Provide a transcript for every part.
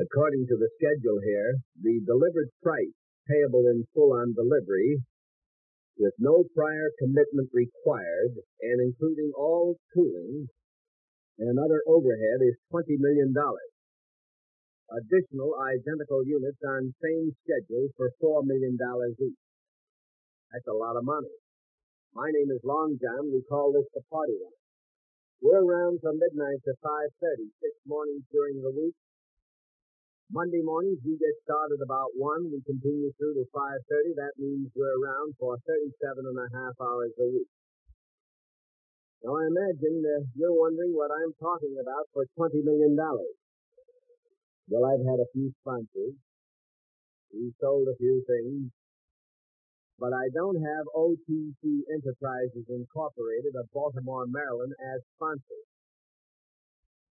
According to the schedule here, the delivered price payable in full on delivery with no prior commitment required and including all tooling and other overhead is $20 million. Additional identical units on same schedule for $4 million each. That's a lot of money. My name is Long John. We call this the party line. We're around from midnight to 5:30, 6 mornings during the week. Monday mornings, we get started about 1. We continue through to 5:30. That means we're around for 37 and a half hours a week. Now, I imagine you're wondering what I'm talking about for $20 million. Well, I've had a few sponsors. We've sold a few things. But I don't have OTC Enterprises Incorporated of Baltimore, Maryland as sponsors.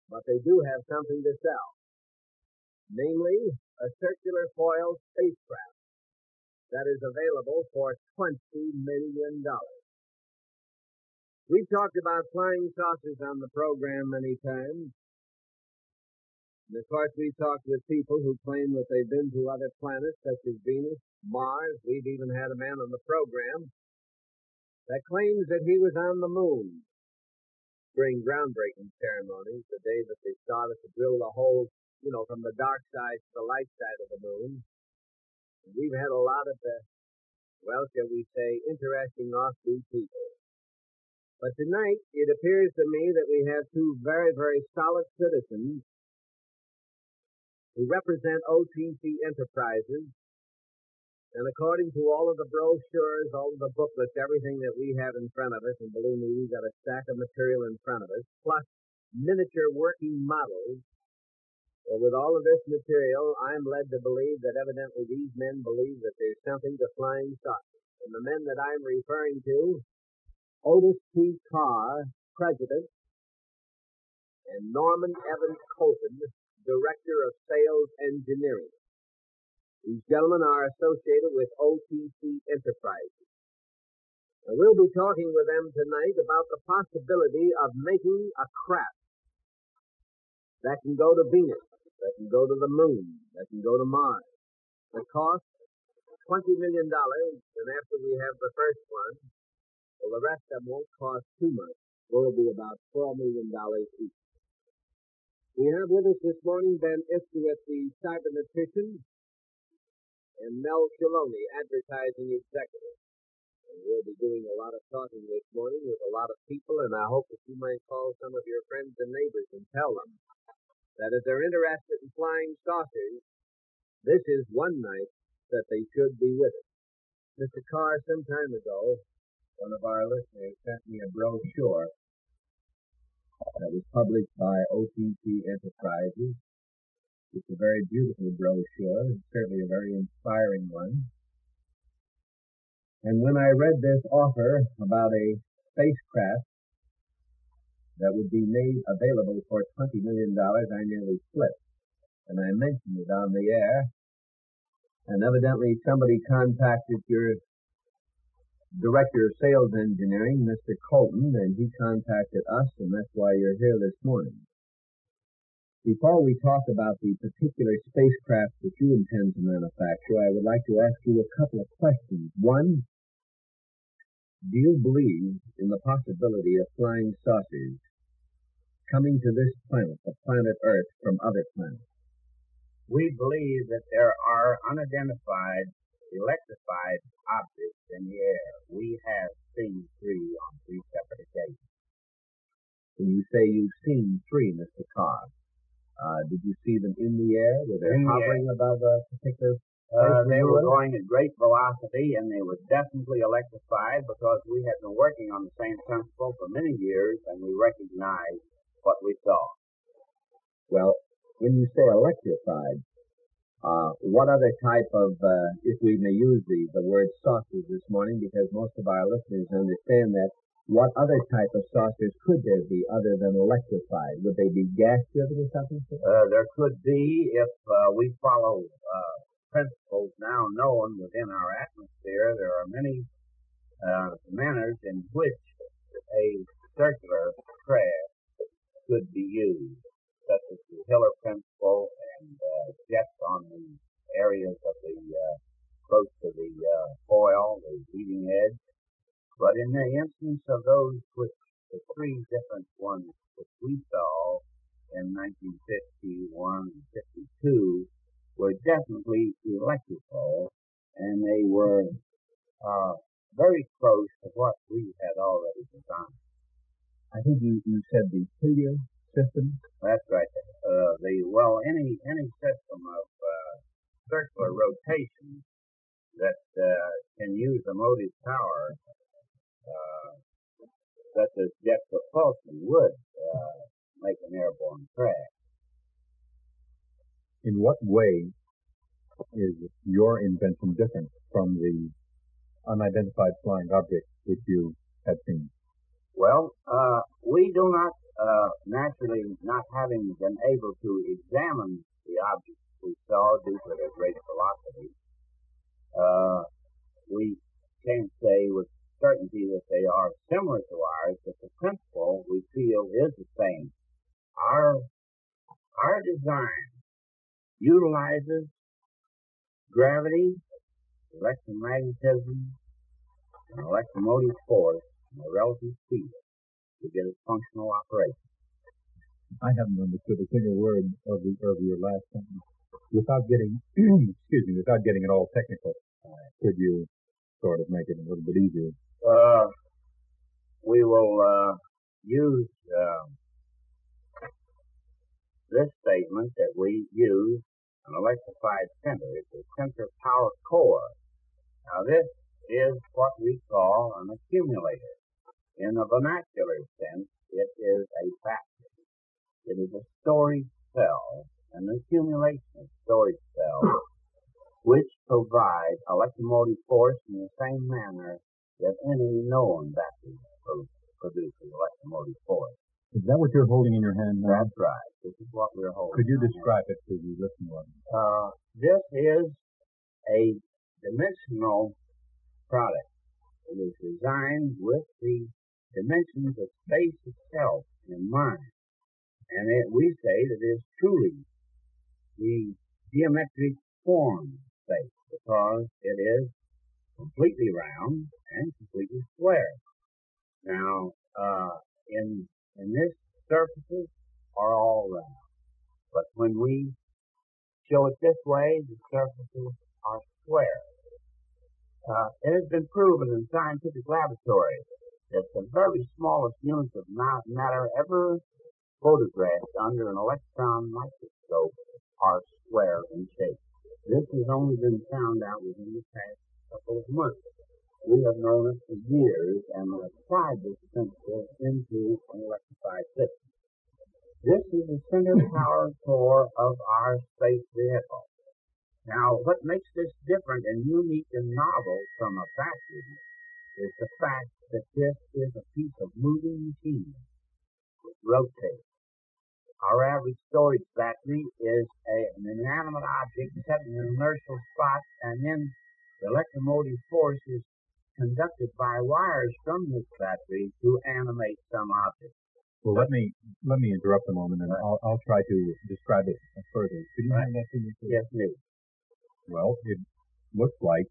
But they do have something to sell. Namely, a circular foil spacecraft that is available for $20 million. We've talked about flying saucers on the program many times. And of course, we've talked with people who claim that they've been to other planets such as Venus, Mars. We've even had a man on the program that claims that he was on the moon during groundbreaking ceremonies, the day that they started to drill the hole, from the dark side to the light side of the moon. And we've had a lot of shall we say, interesting offbeat people. But tonight, it appears to me that we have two very, very solid citizens who represent OTC Enterprises, and according to all of the brochures, all of the booklets, everything that we have in front of us, and believe me, we've got a stack of material in front of us, plus miniature working models. Well, with all of this material, I'm led to believe that evidently these men believe that there's something to flying saucers. And the men that I'm referring to, Otis Carr, President, and Norman Evans Colton, Director of Sales Engineering. These gentlemen are associated with OTC Enterprises. And we'll be talking with them tonight about the possibility of making a craft that can go to Venus, that can go to the moon, that can go to Mars. The cost, $20 million, and after we have the first one, well, the rest of them won't cost too much. Will be about $4 million each. We have with us this morning Ben Istuit, the cybernetician, and Mel Chiloney, advertising executive. And we'll be doing a lot of talking this morning with a lot of people, and I hope that you might call some of your friends and neighbors and tell them that if they're interested in flying saucers, this is one night that they should be with us. Mr. Carr, some time ago, one of our listeners sent me a brochure that was published by OTC Enterprises. It's a very beautiful brochure, certainly a very inspiring one. And when I read this offer about a spacecraft that would be made available for $20 million, I nearly flipped. And I mentioned it on the air. And evidently somebody contacted your Director of Sales Engineering, Mr. Colton, and he contacted us, and that's why you're here this morning. Before we talk about the particular spacecraft that you intend to manufacture, I would like to ask you a couple of questions. One, do you believe in the possibility of flying saucers coming to this planet, the planet Earth, from other planets? We believe that there are unidentified electrified objects in the air. We have seen 3 on 3 separate occasions. When you say you've seen 3, Mr. Carr, did you see them in the air? Were they hovering above a particular place? They were going at great velocity, and they were definitely electrified because we had been working on the same principle for many years, and we recognized what we saw. Well, when you say electrified, what other type of, if we may use the word saucers this morning, because most of our listeners understand that, what other type of saucers could there be other than electrified? Would they be gas-driven or something? There could be if we follow principles now known within our atmosphere. There are many manners in which a circular craft could be used, such as the Hiller principle and the instance of those which the three different ones which we saw in 1951 and 52 were definitely electrical, and they were very close to what we had already designed. I think you said the Helio system. That's right. Any system of circular rotation that can use a motive power, such as jet propulsion, would make an airborne crash. In what way is your invention different from the unidentified flying object which you had seen? Well, we do not, naturally not having been able to examine the objects we saw due to their great velocity, we can't say with certainty that they are similar to ours, but the principle we feel is the same. Our design utilizes gravity, electromagnetism, and electromotive force and a relative speed to get its functional operation. I haven't understood a single word of your last sentence. Without getting, without getting it all technical, could you sort of make it a little bit easier? We will use this statement that we use an electrified center. It's a center power core. Now this is what we call an accumulator. In a vernacular sense, it is a battery. It is a storage cell, an accumulation of storage cells, which provide electromotive force in the same manner that any known battery produces electromotive force. Is that what you're holding in your hand now? That's right. This is what we're holding. Could you describe it to the listener? This is a dimensional product. It is designed with the dimensions of space itself in mind. And we say that it is truly the geometric form space because it is completely round and completely square. Now, in this, surfaces are all round. But when we show it this way, the surfaces are square. It has been proven in scientific laboratories that the very smallest units of matter ever photographed under an electron microscope are square in shape. This has only been found out within the past couple of months. We have known it for years and applied this principle into an electrified system. This is the center power core of our space vehicle. Now, what makes this different and unique and novel from a battery is the fact that this is a piece of moving machinery. It rotates. Our average storage battery is an inanimate object set in an inertial spot, and then the electromotive force is conducted by wires from this battery to animate some object. Well, let me interrupt a moment, and I'll try to describe it further. Could you hand that to me, please? Yes, please. Well, it looks like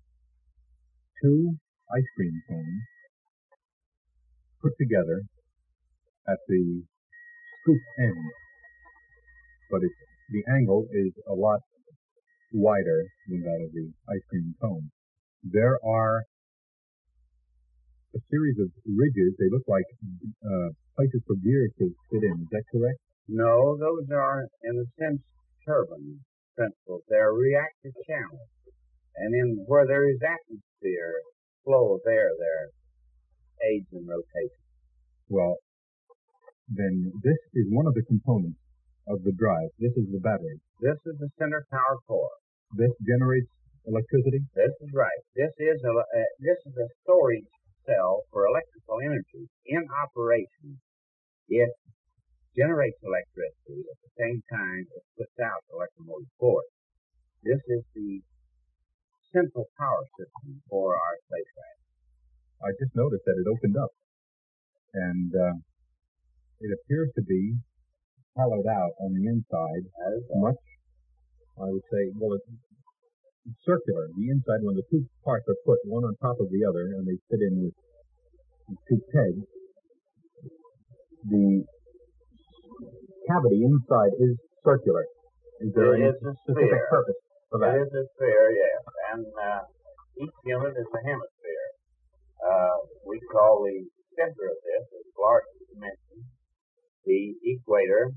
two ice cream cones put together at the scoop end, but the angle is a lot wider than that of the ice cream cone. There are a series of ridges. They look like places for gears to fit in. Is that correct? No, those are, in a sense, turbine principles. They're reactive channels. And where there is atmosphere, flow of air there aids in rotation. Well, then this is one of the components of the drive. This is the battery. This is the center power core. This generates electricity? This is right. This is a storage cell for electrical energy. In operation, it generates electricity. At the same time, it puts out electromotive force. This is the central power system for our spacecraft. I just noticed that it opened up, and it appears to be hollowed out on the inside. Much, I would say, well, it's circular. The inside, when the two parts are put one on top of the other, and they fit in with to Ted, the cavity inside is circular. Is there any specific purpose for that? It is a sphere, yes. And each unit is a hemisphere. We call the center of this, as large dimension, the equator.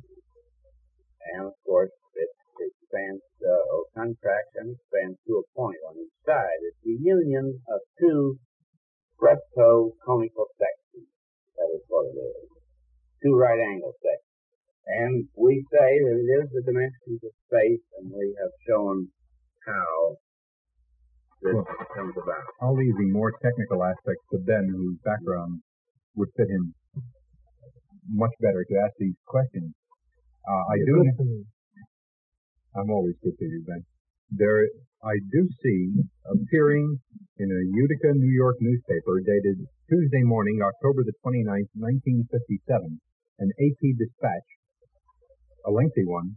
And, of course, it expands or contracts and expands to a point on each side. It's the union of two fructo-conical sections. That is what it is. Two right-angle sections. And we say that it is the dimensions of space, and we have shown how this comes about. I'll leave the more technical aspects to Ben, whose background would fit him much better to ask these questions. I'm always good to you, Ben. I do see appearing in a Utica, New York newspaper dated Tuesday morning, October the 29th, 1957, an AP dispatch, a lengthy one,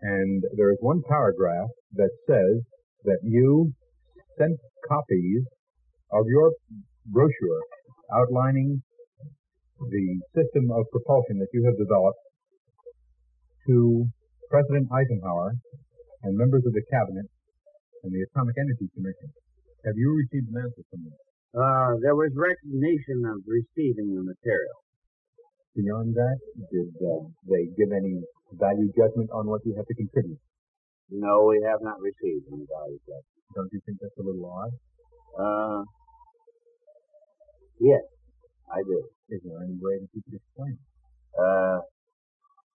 and there is one paragraph that says that you sent copies of your brochure outlining the system of propulsion that you have developed to President Eisenhower and members of the Cabinet and the Atomic Energy Commission. Have you received an answer from them? There was recognition of receiving the material. Beyond that, did they give any value judgment on what you have to contribute? No, we have not received any value judgment. Don't you think that's a little odd? Yes, I do. Is there any way that you could explain?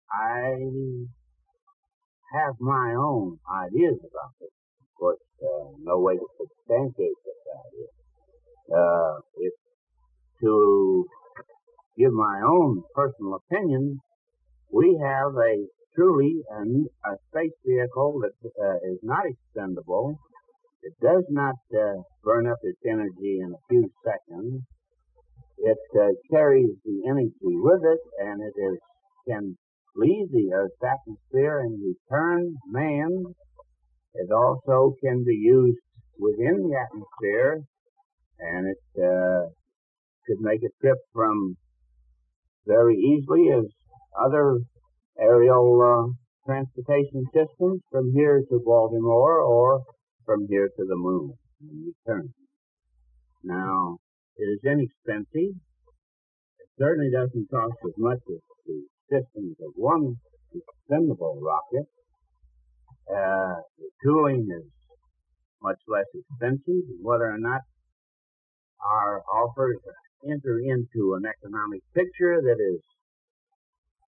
I have my own ideas about this. Of course, no way to substantiate this idea. If to give my own personal opinion, we have a truly a space vehicle that is not expendable. It does not burn up its energy in a few seconds. It carries the energy with it, and it can leave the Earth's atmosphere and return manned. It also can be used within the atmosphere, and it could make a trip from very easily as other aerial transportation systems from here to Baltimore or from here to the moon and return. Now, it is inexpensive. It certainly doesn't cost as much as the systems of one expendable rocket. The tooling is much less expensive. Whether or not our offers enter into an economic picture that is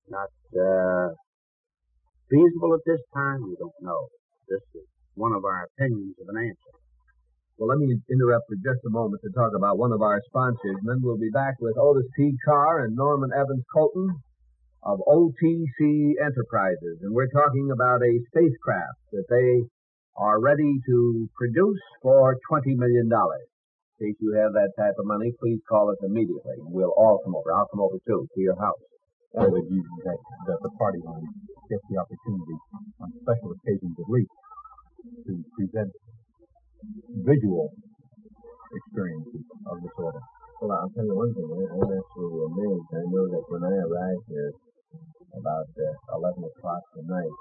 not feasible at this time, we don't know. This is one of our opinions of an answer. Well, let me interrupt for just a moment to talk about one of our sponsors, and then we'll be back with Otis Carr and Norman Evans Colton of OTC Enterprises. And we're talking about a spacecraft that they are ready to produce for $20 million. In case you have that type of money, please call us immediately. We'll all come over. I'll come over, too, to your house. Or that the party line gets the opportunity, on special occasions at least, to present visual experiences of this order. Well, I'll tell you one thing. I'm absolutely amazed. I know that when I arrived here about 11 o'clock tonight,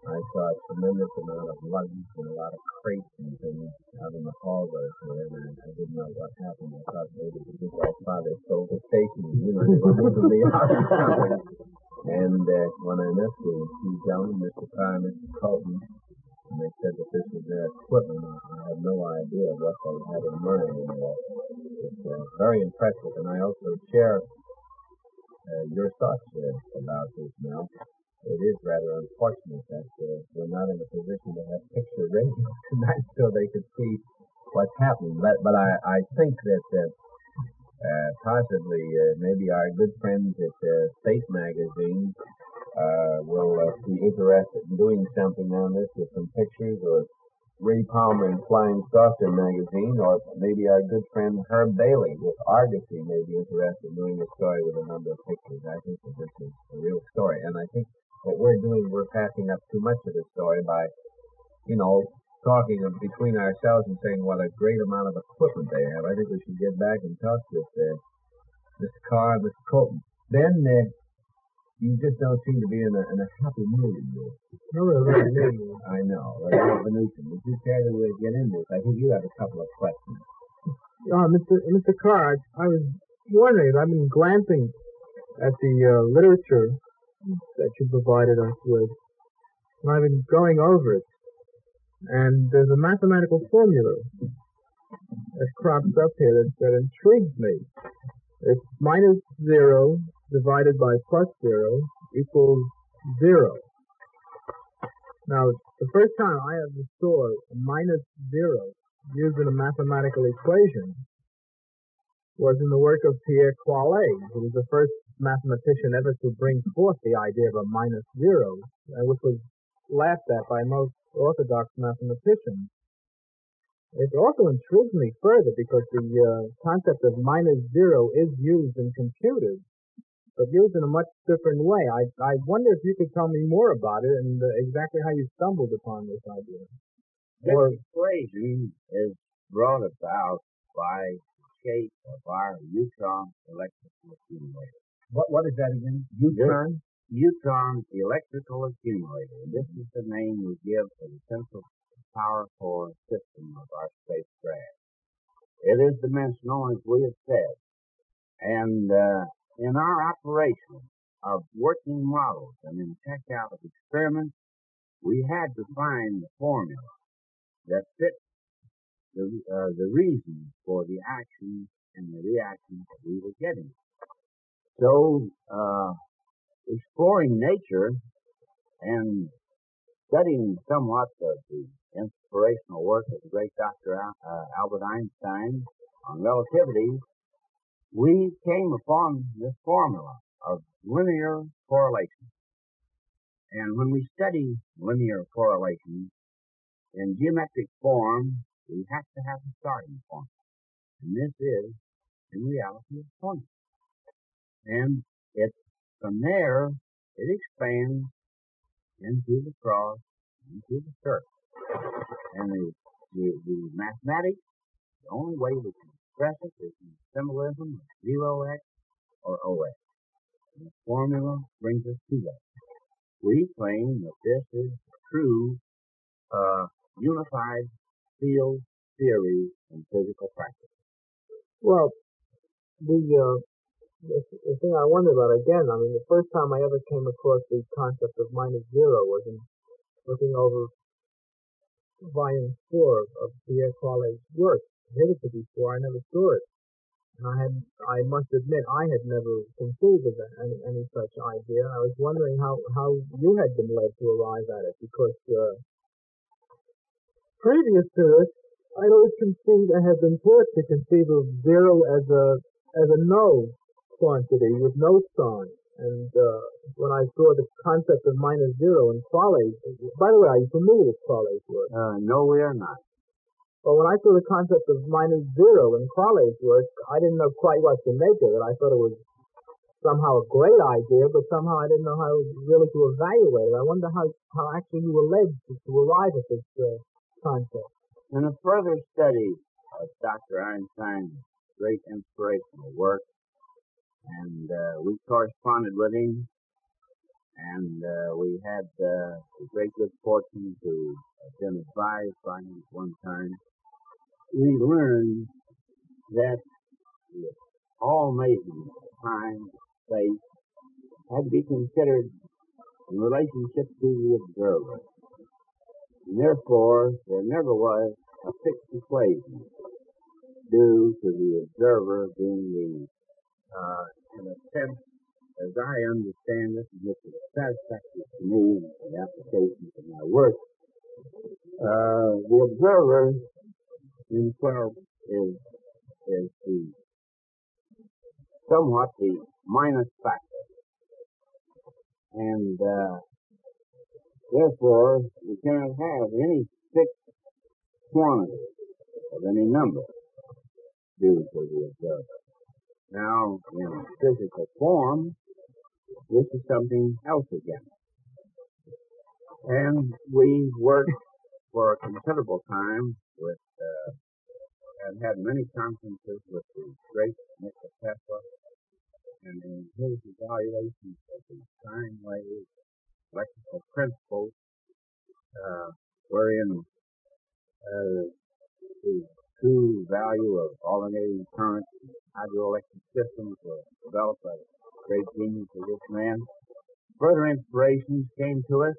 I saw a tremendous amount of luggage and a lot of crates and things out in the hallways there, and I didn't know what happened. I thought maybe the big old father stole the station, they were moving me out or something. And when I met the two gentlemen, Mr. Carr and Mr. Colton, and they said that this was their equipment, I had no idea what they had in mind. And it's very impressive, and I also share your thoughts about this now. It is rather unfortunate that we're not in a position to have picture radio tonight so they could see what's happening. But I think that possibly maybe our good friends at Space Magazine will be interested in doing something on this with some pictures, or Ray Palmer in Flying Saucer Magazine, or maybe our good friend Herb Bailey with Argosy may be interested in doing a story with a number of pictures. I think that this is a real story, and I think what we're doing, we're passing up too much of the story by, talking between ourselves and saying what a great amount of equipment they have. I think we should get back and talk with Mr. Carr and Mr. Colton. Ben, you just don't seem to be in a happy mood. No, really, no. I know. Venusian, would you care to get into this? I think you have a couple of questions. Mr. Carr, I was wondering, I've been glancing at the literature that you provided us with, and I've been going over it, and there's a mathematical formula that crops up here that intrigues me. It's minus 0 divided by plus 0 equals 0. Now, the first time I ever saw minus 0 used in a mathematical equation was in the work of Pierre Qualet, who was the first mathematician ever to bring forth the idea of a minus 0, which was laughed at by most orthodox mathematicians. It also intrigues me further because the concept of minus 0 is used in computers, but used in a much different way. I wonder if you could tell me more about it and exactly how you stumbled upon this idea. This equation is brought about by the shape of our neutron electrical accumulator. What is that again? Neutron? Neutron electrical accumulator. This is the name we give to the central power core system of our spacecraft. It is dimensional, as we have said, and in our operation of working models and in checkout of experiments, we had to find the formula that fits the reason for the actions and the reactions that we were getting. So, exploring nature and studying somewhat of the inspirational work of the great Dr. Albert Einstein on relativity, we came upon this formula of linear correlation. And when we study linear correlation in geometric form, we have to have a starting point. And this is, in reality, a point. And from there, it expands into the cross, into the circle. And the mathematics, the only way we can express it is in symbolism of 0x or OX. And the formula brings us to that. We claim that this is true unified field theory in physical practice. Well, the thing I wonder about again, I mean, the first time I ever came across the concept of minus 0 was in looking over volume 4 of Pierre Qualet's work. Hitherto before, I never saw it. And I must admit, I had never conceived of any such idea. I was wondering how you had been led to arrive at it, because previous to this, I'd always conceived and had been taught to conceive of 0 as a no quantity with no sign. And when I saw the concept of minus 0 in Qualet's, by the way, are you familiar with Qualet's work? No, we are not. Well, when I saw the concept of minus 0 in Qualet's work, I didn't know quite what to make of it. I thought it was somehow a great idea, but somehow I didn't know how really to evaluate it. I wonder how actually you were led to arrive at this concept. In a further study of Dr. Einstein's great inspirational work, and we corresponded with him, and we had the great good fortune to have been advised by him at one time. We learned that all measurements of time, space, had to be considered in relationship to the observer. And therefore, there never was a fixed equation due to the observer being the, in a sense, as I understand this, and which is satisfactory to me in the applications of my work, the observer himself is the somewhat the minus factor. And therefore, we cannot have any fixed quantity of any number due to the observer. Now, in physical form, this is something else again. And we work for a considerable time with, and had many conferences with the great Nikola Tesla, and in his evaluations of the sine wave electrical principles, wherein the true value of alternating current hydroelectric systems were developed by the great genius of this man. Further inspirations came to us,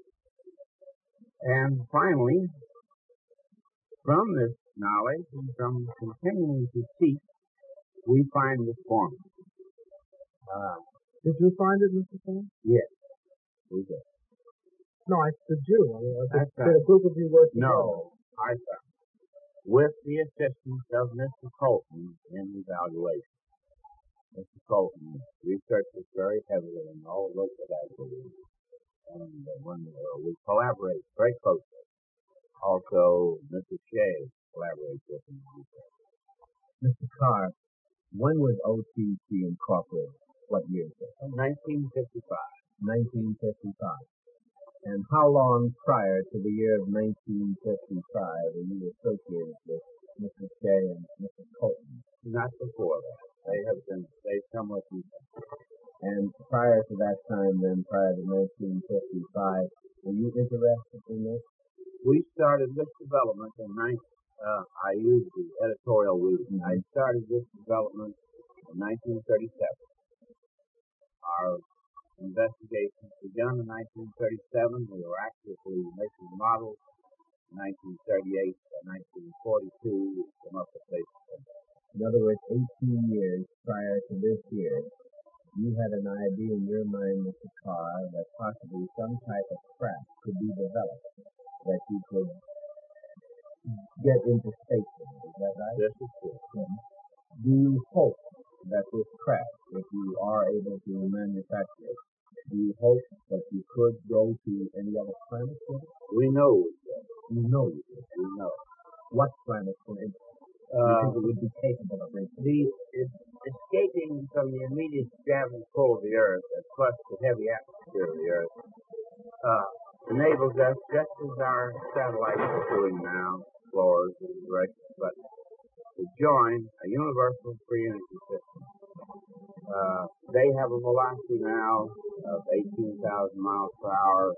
and finally, from this knowledge and from continuing to seek, we find this formula. Did you find it, Mr. Carr? Yes, we did. No, I said you. I mean, That's did right. a group of you work together? No, I found it. With the assistance of Mr. Colton in evaluation. Mr. Colton researched this very heavily and all looked at that, and when we collaborate very closely. Also, Mr. Shea collaborates with him. Mr. Carr, when was OTC incorporated? What year is it? 1955. 1955. And how long prior to the year of 1955 were you associated with Mr. Shea and Mr. Colton? Not before that. They've come with me. And prior to that time, then, prior to 1955, were you interested in this? We started this development in I used the editorial reading. I started this development in 1937. Our investigations began in 1937. We were actively making models in 1938 and 1942. We came up with basic. In other words, 18 years prior to this year, you had an idea in your mind, Mr. Carr, that possibly some type of craft could be developed that you could get into space with. Is that right? This is true. Mm-hmm. Do you hope that this craft, if you are able to manufacture it, do you hope that you could go to any other planet with it? We know we could. You know you could. We know. What planet, for instance, do you think it would be capable of reaching? Escaping from the immediate gravity pull of the Earth, and plus the heavy atmosphere of the Earth, enables us, just as our satellites are doing now, explorers and directions, but to join a universal free energy system. They have a velocity now of 18,000 miles per hour,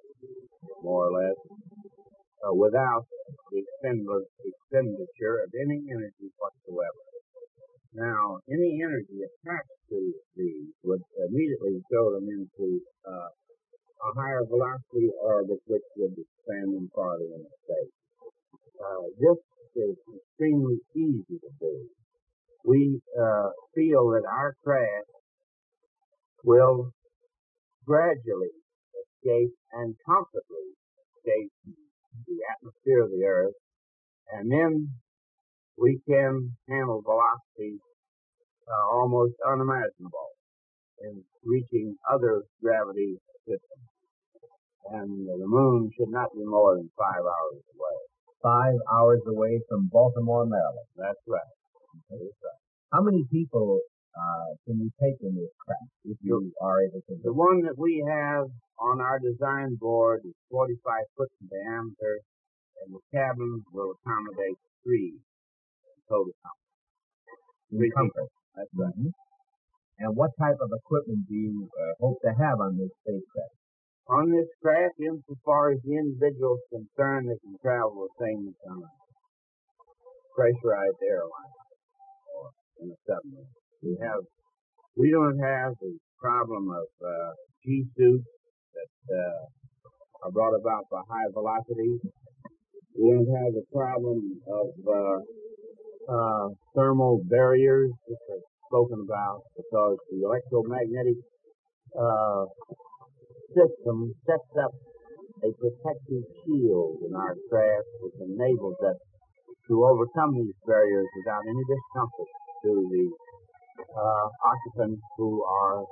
more or less, without the expenditure of any energy whatsoever. Now, any energy attached to these would immediately throw them into a higher velocity orbit, which would expand them farther into space. This is extremely easy to do. We feel that our craft will gradually escape and comfortably escape the atmosphere of the Earth, and then we can handle velocities almost unimaginable in reaching other gravity systems. And the moon should not be more than 5 hours away. 5 hours away from Baltimore, Maryland. That's right. That's right. How many people can you take in this craft if you are able to? The one that we have on our design board is 45 foot in diameter, and the cabin will accommodate 3 total comfort. That's right. Mm-hmm. And what type of equipment do you hope to have on this spacecraft? On this craft, insofar as the individual is concerned, they can travel the same on a pressurized airline or in a submarine. We don't have the problem of G-suits that are brought about by high velocity. We don't have the problem of thermal barriers, which are spoken about, because the electromagnetic system sets up a protective shield in our craft, which enables us to overcome these barriers without any discomfort to the occupants who are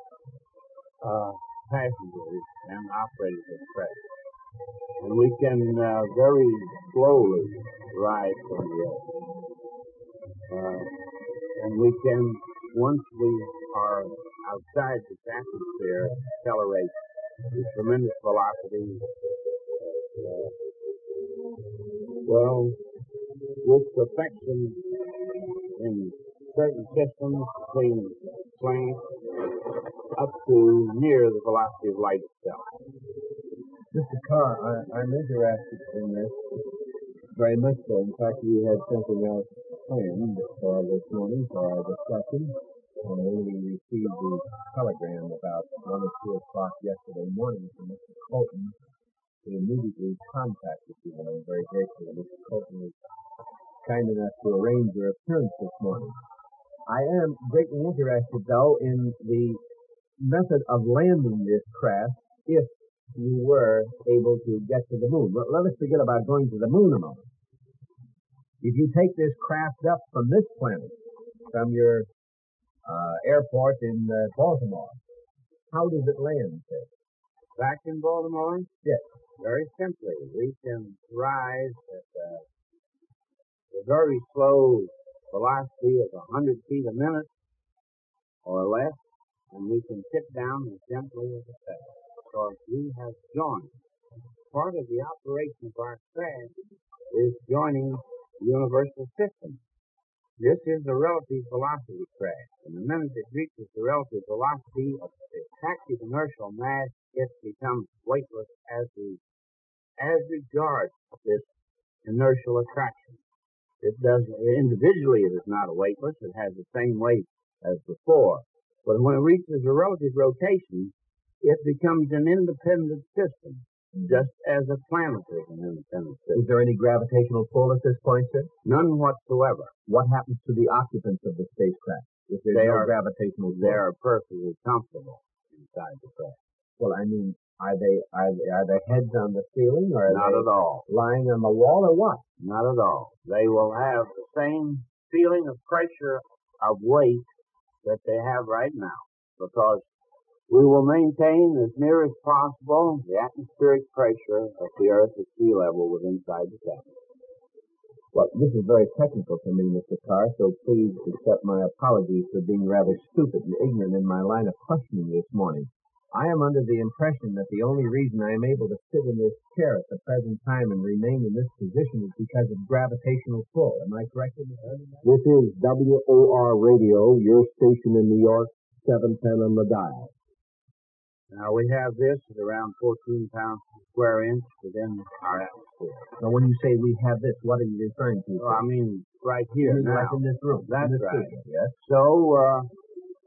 passengers and operators of the craft. And we can very slowly rise from the earth. And we can, once we are outside this atmosphere, accelerate with tremendous velocity Well, with perfection in certain systems between slant up to near the velocity of light itself. Mr. Carr, I'm interested in this very much so. In fact, we had something else planned for this morning for our discussion. And when we received the telegram about 1 or 2 o'clock yesterday morning from Mr. Colton, we immediately contacted you, and I'm very grateful that Mr. Colton was kind enough to arrange your appearance this morning. I am greatly interested, though, in the method of landing this craft if you were able to get to the moon. Let us forget about going to the moon a moment. If you take this craft up from this planet, from your airport in Baltimore, how does it land, sir? Back in Baltimore? Yes. Very simply, we can rise at a very slow velocity of 100 feet a minute or less, and we can sit down as gently as a feather, because we have joined. Part of the operation of our craft is joining the universal system. This is the relative velocity craft, and the minute it reaches the relative velocity of the attractive inertial mass, it becomes weightless as regards this inertial attraction. It does individually. It is not weightless. It has the same weight as before. But when it reaches a relative rotation, it becomes an independent system, just as a planet is an independent system. Is there any gravitational pull at this point, sir? None whatsoever. What happens to the occupants of the spacecraft if there's no gravitational pull? They are perfectly comfortable inside the craft. Well, I mean, are their heads on the ceiling, or are not they at all lying on the wall, or what? Not at all. They will have the same feeling of pressure of weight that they have right now, because we will maintain as near as possible the atmospheric pressure of the Earth at sea level within inside the cabin. Well, this is very technical for me, Mr. Carr, so please accept my apologies for being rather stupid and ignorant in my line of questioning this morning. I am under the impression that the only reason I am able to sit in this chair at the present time and remain in this position is because of gravitational pull. Am I correct in that? This is WOR Radio, your station in New York, 710 on the dial. Now, we have this at around 14 pounds per square inch within our atmosphere. Now, when you say we have this, what are you referring to? Well, I mean, right here you mean now. like in this room? That's this right. Studio, yes. So,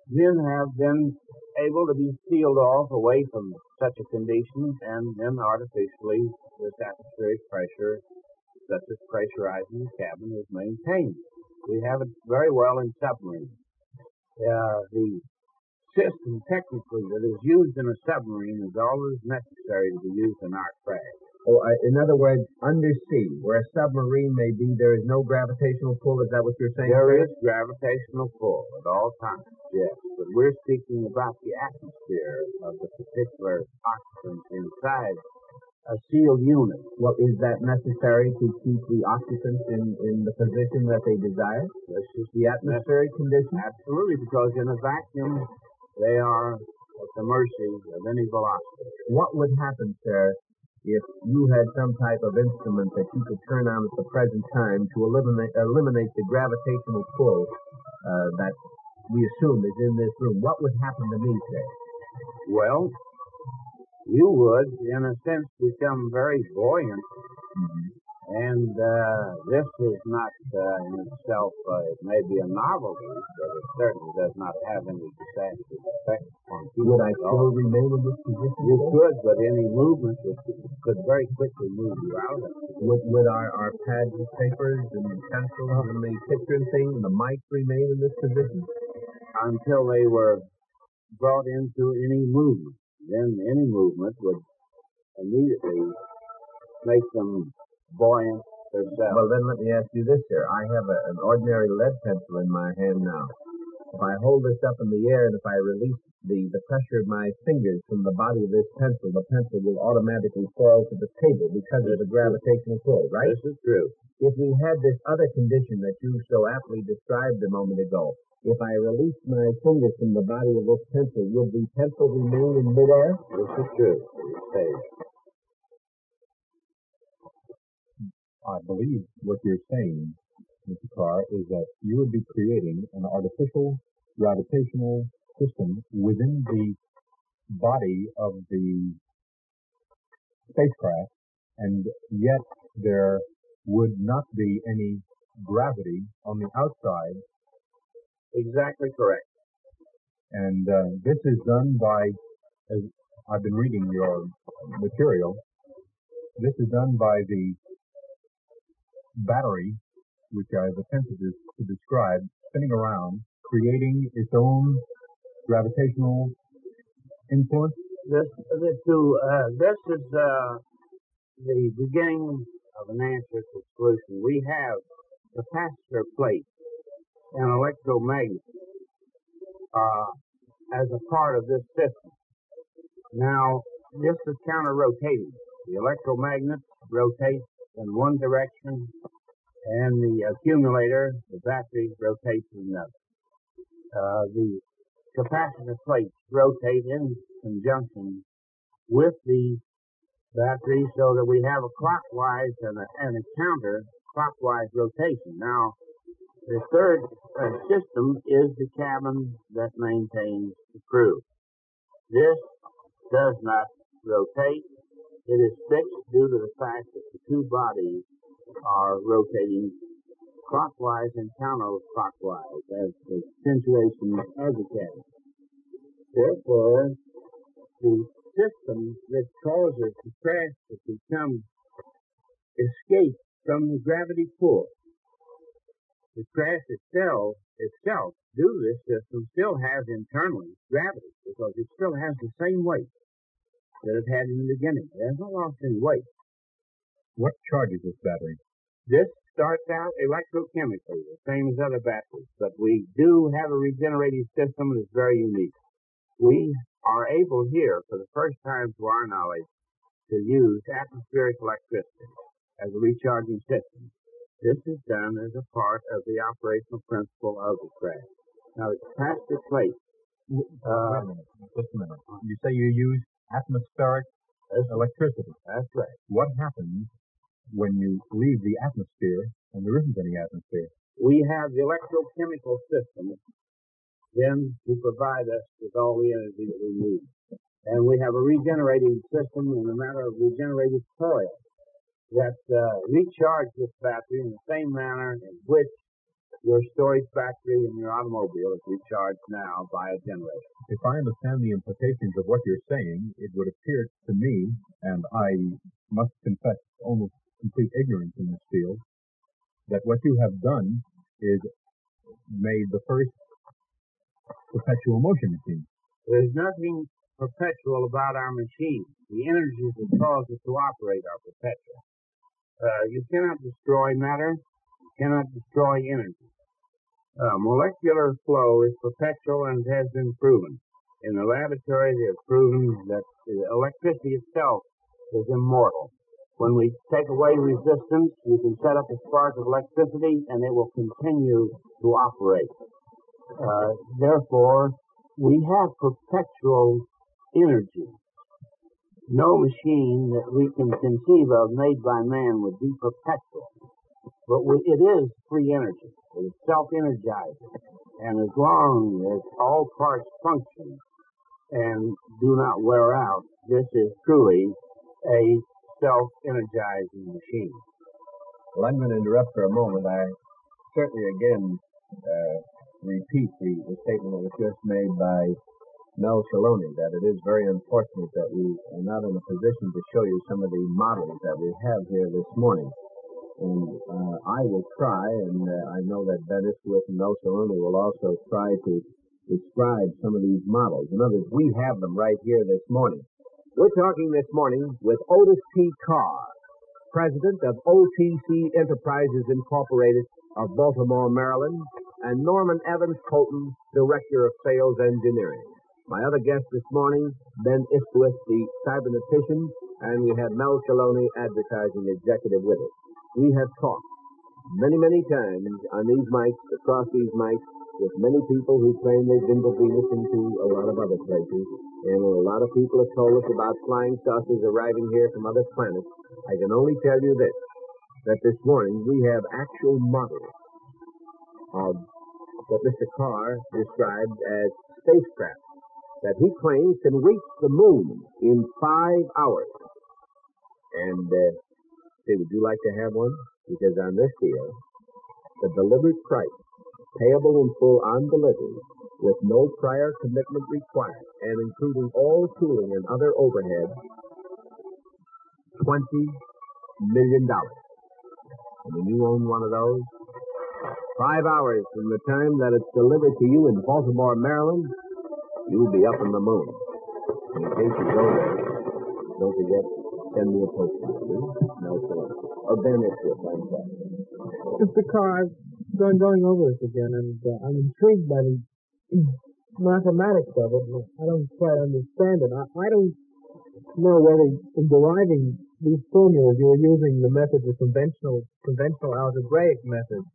men have been able to be sealed off away from such a condition, and then artificially this atmospheric pressure, such as pressurizing the cabin, is maintained. We have it very well in submarines. The system technically that is used in a submarine is all that is necessary to be used in our craft. Oh, in other words, undersea, where a submarine may be, there is no gravitational pull. Is that what you're saying? There is gravitational pull at all times, yes. But we're speaking about the atmosphere of the particular occupant inside a sealed unit. Well, is that necessary to keep the occupants in the position that they desire? This is the atmospheric condition? Absolutely, because in a vacuum, they are at the mercy of any velocity. What would happen, sir, if you had some type of instrument that you could turn on at the present time to eliminate the gravitational pull that we assume is in this room? What would happen to me, sir? Well, you would, in a sense, become very buoyant. And this is not in itself, it may be a novelty, but it certainly does not have any disastrous effect on people. Would I still remain in this position? You could, but any movement could very quickly move you out of it. Would our pads and papers and pencils and the picture and thing and the mics remain in this position? Until they were brought into any movement. Then any movement would immediately make them buoyant themselves. Well, then let me ask you this, sir. I have an ordinary lead pencil in my hand now. If I hold this up in the air and if I release the pressure of my fingers from the body of this pencil, the pencil will automatically fall to the table because of the gravitational pull, right? This is true. If we had this other condition that you so aptly described a moment ago, if I release my fingers from the body of this pencil, would the pencil remain in midair? This is true. It stays. I believe what you're saying, Mr. Carr, is that you would be creating an artificial gravitational system within the body of the spacecraft, and yet there would not be any gravity on the outside. Exactly correct. And this is done by, as I've been reading your material, this is done by the battery, which I've attempted to describe, spinning around, creating its own gravitational influence. This is the beginning of an answer to the solution. We have capacitor plates and electromagnets as a part of this system. Now, this is counter-rotating. The electromagnets rotate in one direction, and the accumulator, the battery, rotates in another. The capacitor plates rotate in conjunction with the battery so that we have a clockwise and a counter-clockwise rotation. Now, the third system is the cabin that maintains the crew. This does not rotate. It is fixed due to the fact that the two bodies are rotating clockwise and counterclockwise as the situation of the cabin. Therefore, the system that causes the crash to become escape from the gravity pull. The crash itself, due to this system, still has internally gravity because it still has the same weight that it had in the beginning. It hasn't lost any weight. What charges this battery? This starts out electrochemically, the same as other batteries, but we do have a regenerative system that is very unique. We are able here, for the first time to our knowledge, to use atmospheric electricity as a recharging system. This is done as a part of the operational principle of the crash. Now, the capacitor plate. Wait a minute, just a minute. You say you use atmospheric electricity. That's right. What happens when you leave the atmosphere and there isn't any atmosphere? We have the electrochemical system then to provide us with all the energy that we need. And we have a regenerating system in a matter of regenerative coil that recharge this battery in the same manner in which your storage battery in your automobile is recharged now by a generator. If I understand the implications of what you're saying, it would appear to me, and I must confess almost complete ignorance in this field, that what you have done is made the first perpetual motion machine. There's nothing perpetual about our machine. The energies that cause it to operate are perpetual. You cannot destroy matter. You cannot destroy energy. Molecular flow is perpetual and has been proven. In the laboratory, they have proven that the electricity itself is immortal. When we take away resistance, you can set up a spark of electricity and it will continue to operate. Therefore, we have perpetual energy. No machine that we can conceive of made by man would be perpetual. But it is free energy. It is self-energizing. And as long as all parts function and do not wear out, this is truly a self-energizing machine. Well, I'm going to interrupt for a moment. I certainly again repeat the statement that was just made by Mel Shaloni, that it is very unfortunate that we are not in a position to show you some of the models that we have here this morning. And I will try, and I know that Ben Iskwith and Mel Shaloni will also try to describe some of these models. In other words, we have them right here this morning. We're talking this morning with Otis Carr, president of OTC Enterprises Incorporated of Baltimore, Maryland, and Norman Evans Colton, director of sales engineering. My other guest this morning, Ben Iskwith, the cybernetician, and we had Mel Shaloni, advertising executive, with us. We have talked many, many times on these mics, across these mics, with many people who claim they've been to Venus and to a lot of other places. And a lot of people have told us about flying saucers arriving here from other planets. I can only tell you this. that this morning we have actual models of what Mr. Carr described as spacecraft that he claims can reach the moon in 5 hours. And, say, would you like to have one? Because on this deal, the delivered price, payable in full on delivery, with no prior commitment required, and including all tooling and other overhead, $20 million. I mean, you own one of those? 5 hours from the time that it's delivered to you in Baltimore, Maryland, you'll be up in the moon. And in case you go there, don't forget, send me a postcard, please. No, sir. Or Ben, it's your phone call. Mr. Carr, I'm going over this again, and I'm intrigued by the mathematics of it. I don't quite understand it. I don't know whether in deriving these formulas you were using the method, the conventional algebraic method.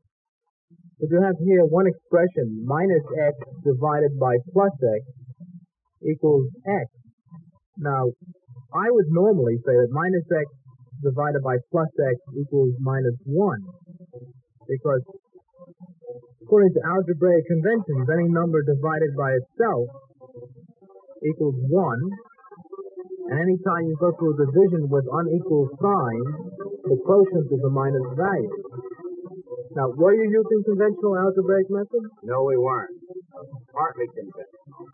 But you have here one expression, minus x divided by plus x equals x. Now, I would normally say that minus x divided by plus x equals minus 1. Because according to algebraic conventions, any number divided by itself equals 1. And any time you go through a division with unequal signs, the quotient is a minus value. Now, were you using conventional algebraic method? No, we weren't. Partly conventional.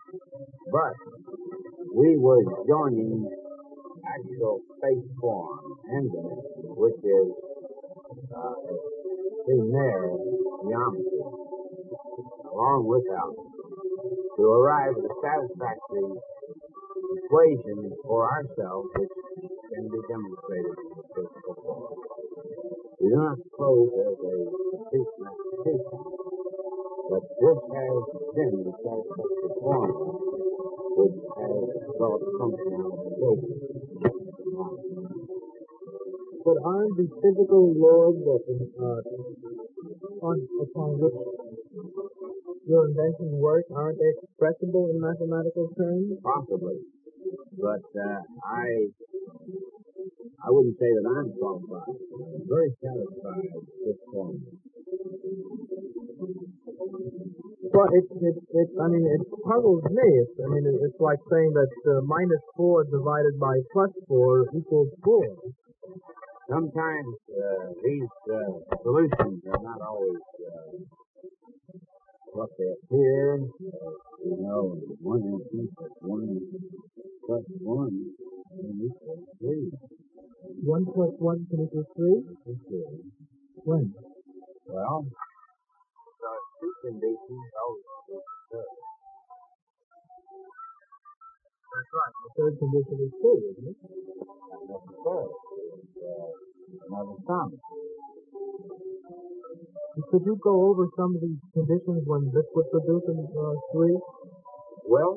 But we were joining actual space form endings, which is seen there, geometry, along with algebra, to arrive at a satisfactory equation for ourselves which can be demonstrated in physical form. We do not suppose as a complete mathematician, but this has been the satisfactory formula which has brought functionality. But aren't the physical laws that upon which your invention works, aren't they expressible in mathematical terms? Possibly. But I wouldn't say that I'm qualified. I'm very satisfied with this formula. But it puzzles me. It's like saying that minus 4 divided by plus 4 equals 4. Sometimes these solutions are not always what they appear. You know, in one instance, 1 plus 1 can equal 3. 1 plus 1 can equal 3? Okay. When? Well, there are two conditions always occur. That's right. The third condition is 2, isn't it? Not necessarily. It's another sum. Could you go over some of these conditions when this would produce 3? Well,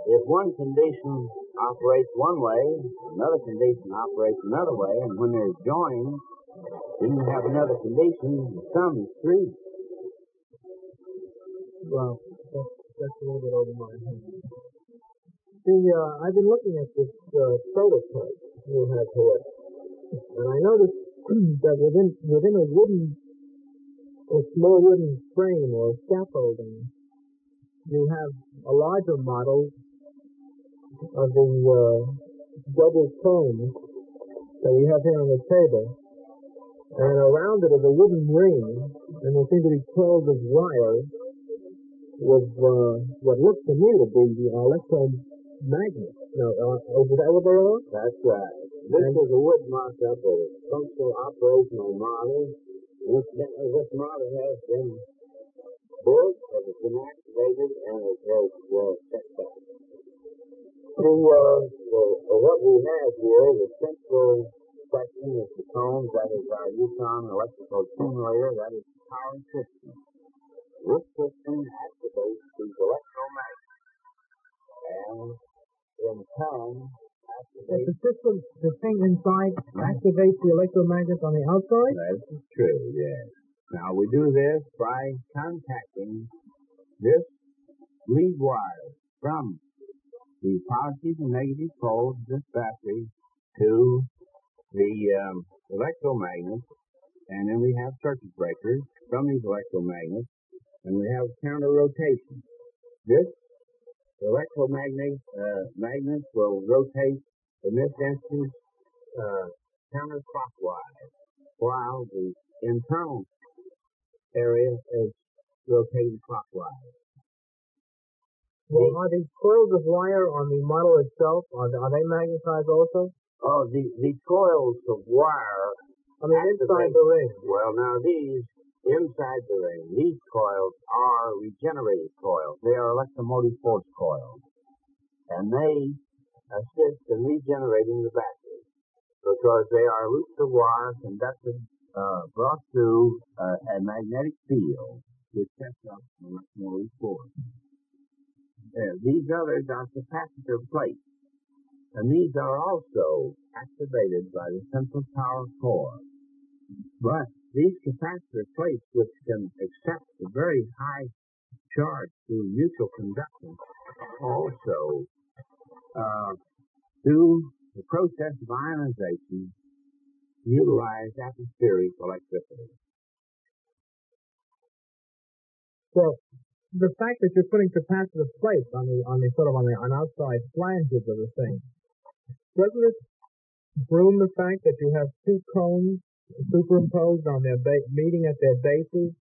if one condition operates one way, another condition operates another way, and when they're joined, then you have another condition, the sum is 3. Well, that's a little bit over my head. See, I've been looking at this prototype you have here, and I noticed that within a small wooden frame or scaffolding, you have a larger model of the double cone that we have here on the table, and around it is a wooden ring, and they seem to be coiled of wire with what looks to me to be the electromagnet. Now, is that what they are? That's right. This is a wood mock-up of a functional operational model. Incidentally, this model has been built, it has been activated, and it has set back. What we have here, the central section is the cones, that is our Yukon electrical accumulator, that is the power system. This system activates these electromagnets, and in turn, The thing inside activates the electromagnets on the outside? That is true, yes. Now, we do this by contacting this lead wire from the positive and negative poles of this battery to the electromagnets, and then we have circuit breakers from these electromagnets, and we have counter rotation. This magnets will rotate in this instance counterclockwise, while the internal area is rotating clockwise. Well, are these coils of wire on the model itself, are they magnetized also? Oh, the coils of wire. I mean, inside the ring. Well, now these, inside the ring, these coils are regenerated coils. They are electromotive force coils. And they assist in regenerating the battery because they are loops of wire conducted, brought through a magnetic field which sets up electromotive force. These others are capacitor plates, and these are also activated by the central power core. But these capacitor plates, which can accept a very high charge through mutual conductance, also, through the process of ionization, utilize atmospheric electricity. So, the fact that you're putting capacitive plates on outside flanges of the thing, doesn't it broom the fact that you have two cones superimposed on their meeting at their bases?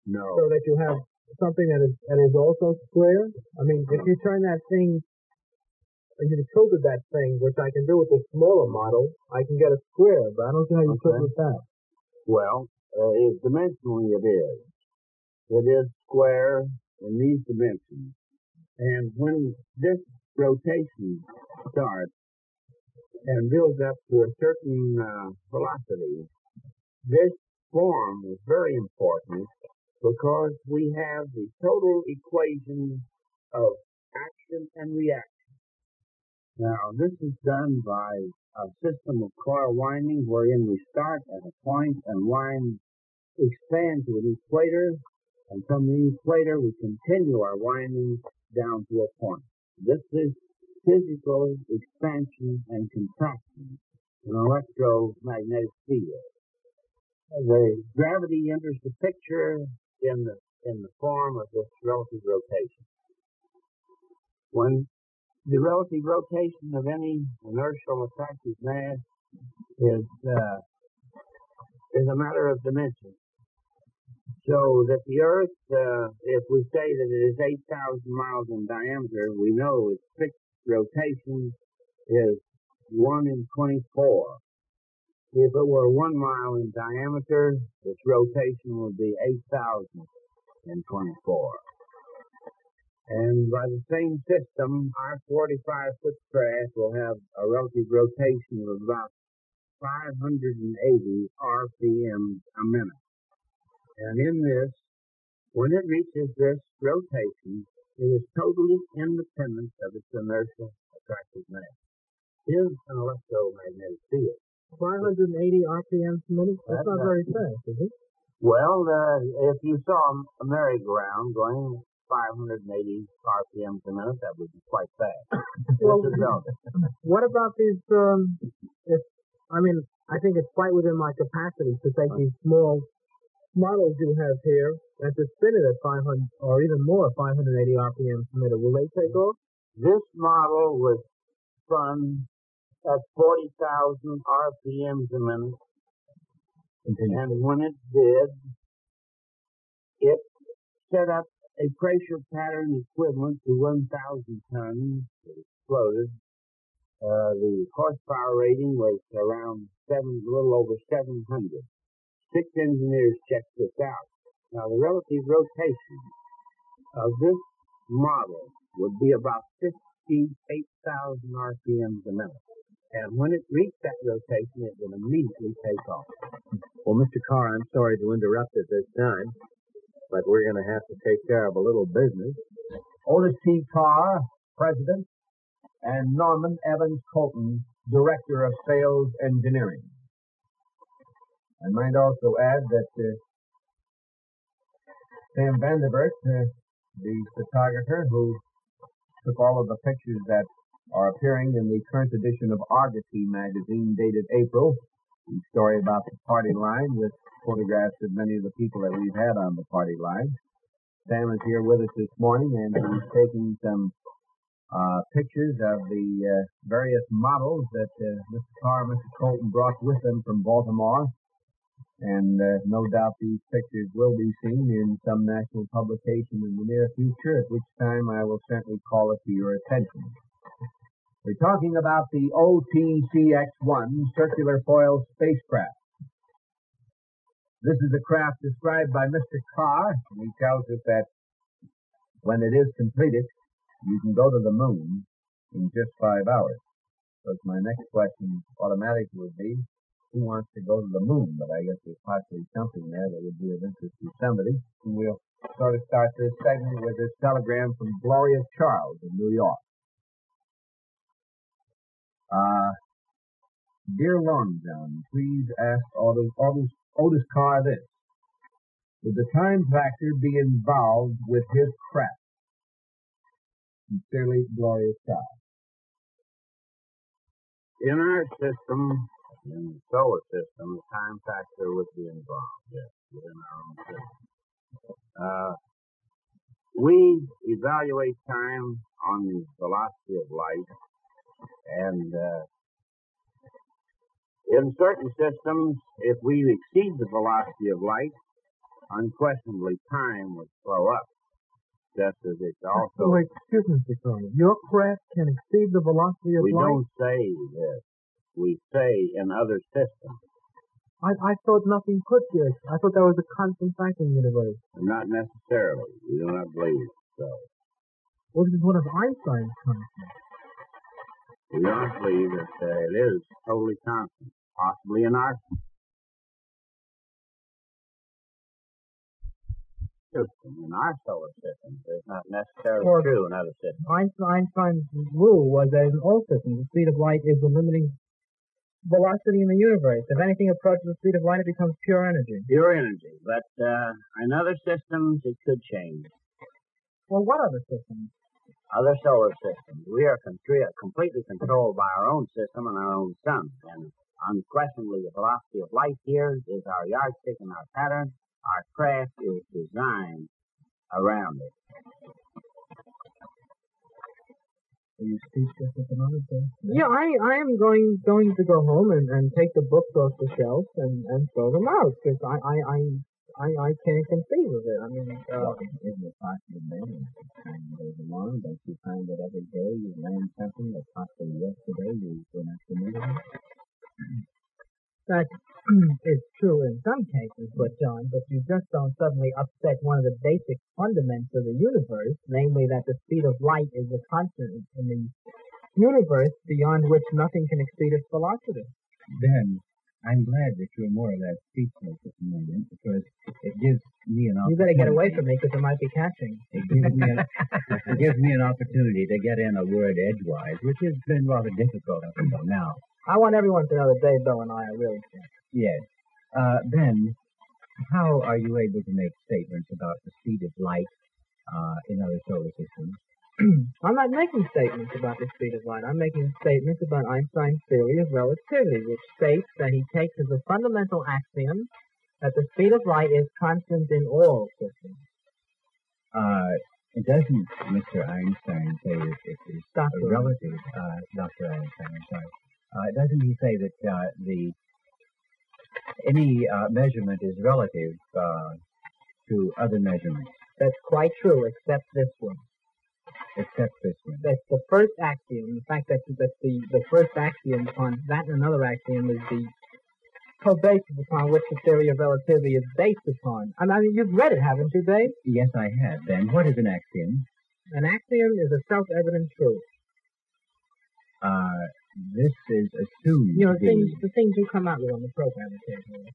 No. So that you have something that is also square? I mean, if you turn that thing, and you tilted that thing, which I can do with the smaller model, I can get a square, but I don't see how you could with that. Well, dimensionally it is. It is square in these dimensions. And when this rotation starts and builds up to a certain velocity, this form is very important because we have the total equation of action and reaction. Now, this is done by a system of coil winding wherein we start at a point and wind expand to an equator, and from the equator we continue our winding down to a point. This is physical expansion and contraction in an electromagnetic field. The gravity enters the picture in the form of this relative rotation. When the relative rotation of any inertial attractive mass is a matter of dimension. So that the Earth, if we say that it is 8,000 miles in diameter, we know its fixed rotation is 1 in 24. If it were 1 mile in diameter, its rotation would be 8,000 in 24. And by the same system, our 45-foot craft will have a relative rotation of about 580 RPM a minute. And in this, when it reaches this rotation, it is totally independent of its inertial attractive mass. It is an electromagnetic field. 580 RPM a minute? That's not very fast, is it? Well, if you saw a merry-go-round going 580 RPM a minute, that would be quite fast. Well, what about these, I think it's quite within my capacity to take these small models you have here and to spin it at 500 or even more, 580 RPM per minute. Will they take off? This model was spun at 40,000 RPM a minute. And when it did, it set up a pressure pattern equivalent to 1,000 tons. It exploded. The horsepower rating was around a little over 700. 6 engineers checked this out. Now, the relative rotation of this model would be about 58,000 RPM a minute. And when it reached that rotation, it would immediately take off. Well, Mr. Carr, I'm sorry to interrupt at this time, but we're going to have to take care of a little business. Otis Carr, President, and Norman Evans Colton, Director of Sales Engineering. I might also add that Sam Vanderbilt, the photographer who took all of the pictures that are appearing in the current edition of Argosy magazine dated April, the story about the party line with photographs of many of the people that we've had on the party line. Sam is here with us this morning, and he's taking some pictures of the various models that Mr. Carr and Mr. Colton brought with them from Baltimore. And no doubt these pictures will be seen in some national publication in the near future, at which time I will certainly call it to your attention. We're talking about the OTCX-1 circular foil spacecraft. This is a craft described by Mr. Carr, and he tells us that when it is completed, you can go to the moon in just 5 hours. So my next question automatically would be, who wants to go to the moon? But I guess there's possibly something there that would be of interest to somebody. And we'll sort of start this segment with this telegram from Gloria Charles in New York. Dear Long John, please ask Otis Carr this. Would the time factor be involved with his craft? Sincerely, Gloria Charles. In our system, in the solar system, the time factor would be involved, yes, within our own system. We evaluate time on the velocity of light, and in certain systems, if we exceed the velocity of light, unquestionably time would slow up, just as it's also... Wait, excuse me, Mr. Carr. Your craft can exceed the velocity of light? We don't say this. We say in other systems. I thought nothing could be. I thought that was a constant fact in the universe. Not necessarily. We do not believe so. Well, this is one of Einstein's constants. We don't believe that it is totally constant, possibly in our system, in our solar system. It's not necessarily true in other systems. Einstein's rule was that in all systems, the speed of light is the limiting velocity in the universe. If anything approaches the speed of light, it becomes pure energy. Pure energy. But in other systems, it could change. Well, what other systems? Other solar systems. We are completely controlled by our own system and our own sun. And unquestionably, the velocity of light here is our yardstick and our pattern. Our craft is designed around it. Are you speechless at the moment, sir? Yeah, I am going to go home and take the books off the shelf and throw them out, because I can't conceive of it. I mean, isn't it possible then, as time goes along, don't you find that every day you learn something that possibly yesterday you were not familiar with? That is true in some cases, but you just don't suddenly upset one of the basic fundaments of the universe, namely that the speed of light is a constant in the universe beyond which nothing can exceed its velocity. Ben, I'm glad that you're more or less speechless at the moment, because it gives me an opportunity. You better get away from me, because it might be catching. It gives me an opportunity to get in a word edgewise, which has been rather difficult up until now. I want everyone to know that Dave Bell and I are really friends. Yes. Ben, how are you able to make statements about the speed of light in other solar systems? I'm not making statements about the speed of light. I'm making statements about Einstein's theory of relativity, which states that he takes as a fundamental axiom that the speed of light is constant in all systems. Doesn't Mr. Einstein say that it is relative? Dr. Einstein, I'm sorry. Doesn't he say that any measurement is relative to other measurements? That's quite true, except this one. Except this one. That's the first axiom. In fact, that's the first axiom upon that, and another axiom is the co-basis upon which the theory of relativity is based upon. I mean, you've read it, haven't you, Dave? Yes, I have. Then what is an axiom? An axiom is a self-evident truth. This is assumed. You know, the things you come out with on the program occasionally.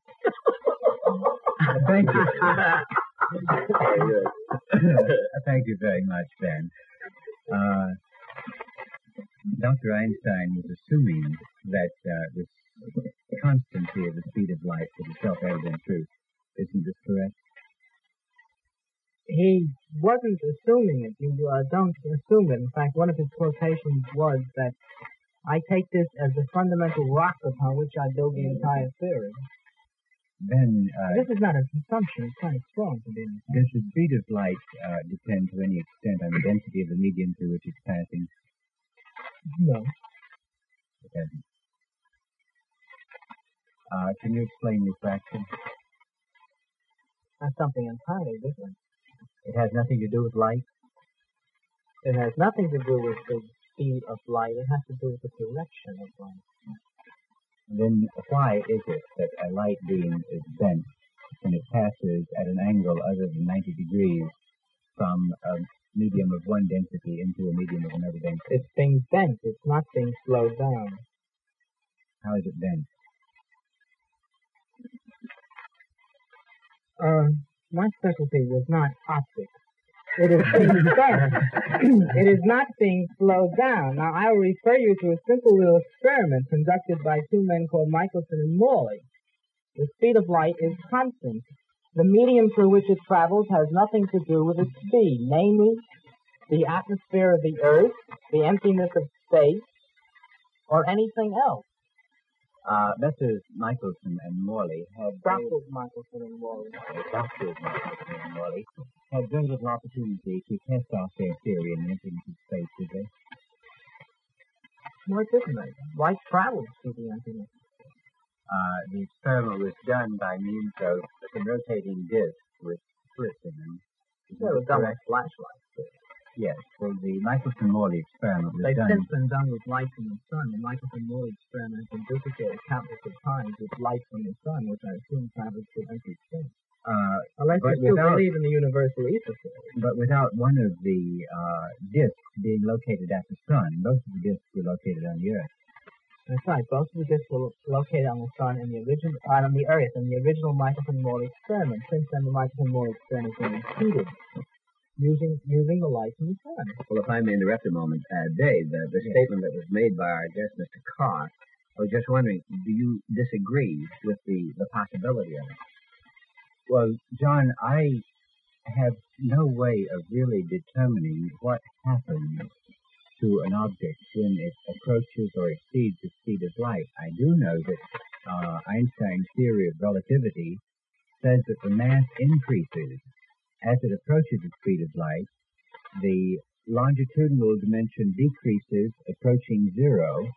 Thank you. Thank you very much, Ben. Dr. Einstein was assuming that this constancy of the speed of light was a self-evident truth. Isn't this correct? He wasn't assuming it. You don't assume it. In fact, one of his quotations was that I take this as the fundamental rock upon which I build the entire theory. Then, This is not a assumption. It's kind of strong to be an assumption. does the speed of light depend to any extent on the density of the medium through which it's passing? No. It doesn't. Can you explain refraction? That's something entirely different. It has nothing to do with light? It has nothing to do with the speed of light. It has to do with the direction of light. Then why is it that a light beam is bent when it passes at an angle other than 90 degrees from a medium of one density into a medium of another density? It's being bent. It's not being slowed down. How is it bent? My specialty was not optics. It is being bent. It is not being slowed down. Now, I will refer you to a simple little experiment conducted by two men called Michelson and Morley. The speed of light is constant. The medium through which it travels has nothing to do with its speed, namely, the atmosphere of the Earth, the emptiness of space, or anything else. Messrs. Michelson and Morley had Dr. Michelson and Morley. Dr. Michelson and Morley had very little opportunity to test out their theory in the emptiness of space, did they? What isn't it? Light travels through the emptiness. The experiment was done by means of some rotating discs with slits in them. They were done with flashlights. Yes, well, the Michelson-Morley experiment was They've done... since been done with light from the sun. The Michelson-Morley experiment has been duplicated countless of times with light from the sun, which I assume travels through empty space. Unless but you still without- believe in the universal ether theory. But without one of the discs being located at the sun, both of the discs were located on the Earth. That's right. Both of the discs were located on the sun and on the Earth in the original Michelson-Morley experiment. Since then, the Michelson-Morley experiment has been repeated using the light from the sun. Well, if I may interrupt a moment, Dave, the statement that was made by our guest, Mr. Carr, I was just wondering, do you disagree with the possibility of it? Well, John, I have no way of really determining what happens to an object when it approaches or exceeds the speed of light. I do know that Einstein's theory of relativity says that the mass increases as it approaches the speed of light. The longitudinal dimension decreases, approaching zero,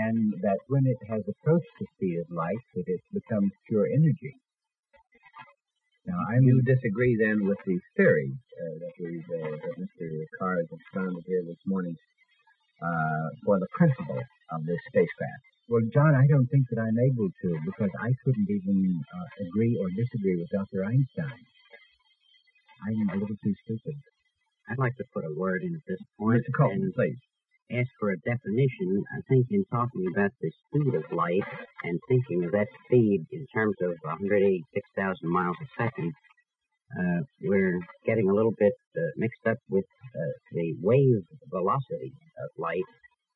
and that when it has approached the speed of light, that it becomes pure energy. Now, You disagree then with the theory that Mr. Carr has expounded here this morning for the principle of this spacecraft. Well, John, I don't think that I'm able to, because I couldn't even agree or disagree with Dr. Einstein. I'm a little too stupid. I'd like to put a word in at this point Mr. Colton, and please. ask for a definition. I think in talking about the speed of light and thinking of that speed in terms of 186,000 miles a second, we're getting a little bit mixed up with the wave velocity of light.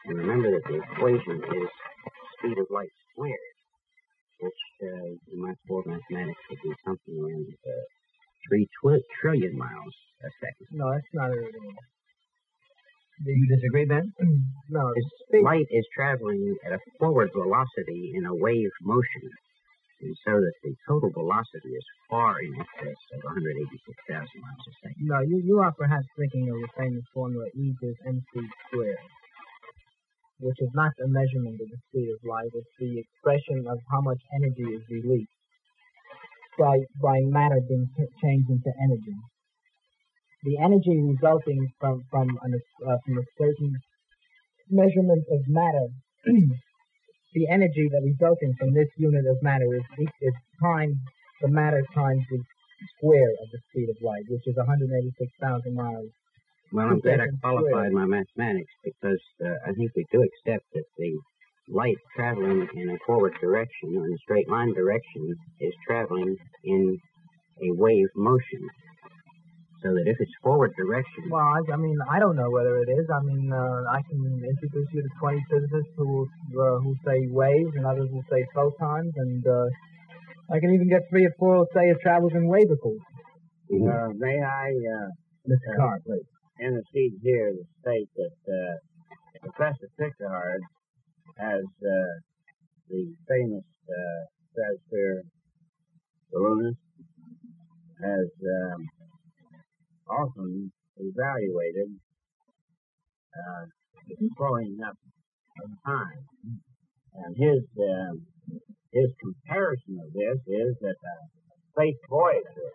And remember that the equation is speed of light squared, which in my core mathematics would be something around 3 trillion miles a second. No, that's not it. Do you disagree, Ben? No, Light is traveling at a forward velocity in a wave motion, and so that the total velocity is far in excess of 186,000 miles a second. No, you are perhaps thinking of the famous formula E equals mc squared, which is not a measurement of the speed of light. It's the expression of how much energy is released by matter being changed into energy. The energy resulting from a certain measurement of matter, the energy that resulting from this unit of matter is times the matter times the square of the speed of light, which is 186,000 miles. Well, I'm glad I qualified my mathematics because I think we do accept that the light traveling in a forward direction or in a straight line direction is traveling in a wave motion. So that if it's forward direction... Well, I mean, I don't know whether it is. I mean, I can introduce you to 20 physicists who say waves and others who say photons, and I can even get 3 or 4 who say it travels in wavicles. May I, Mr. Carr, please. intercede here to state that Professor Pickard, as the famous stratosphere balloonist, has often evaluated the slowing up of time. And his comparison of this is that a space voyager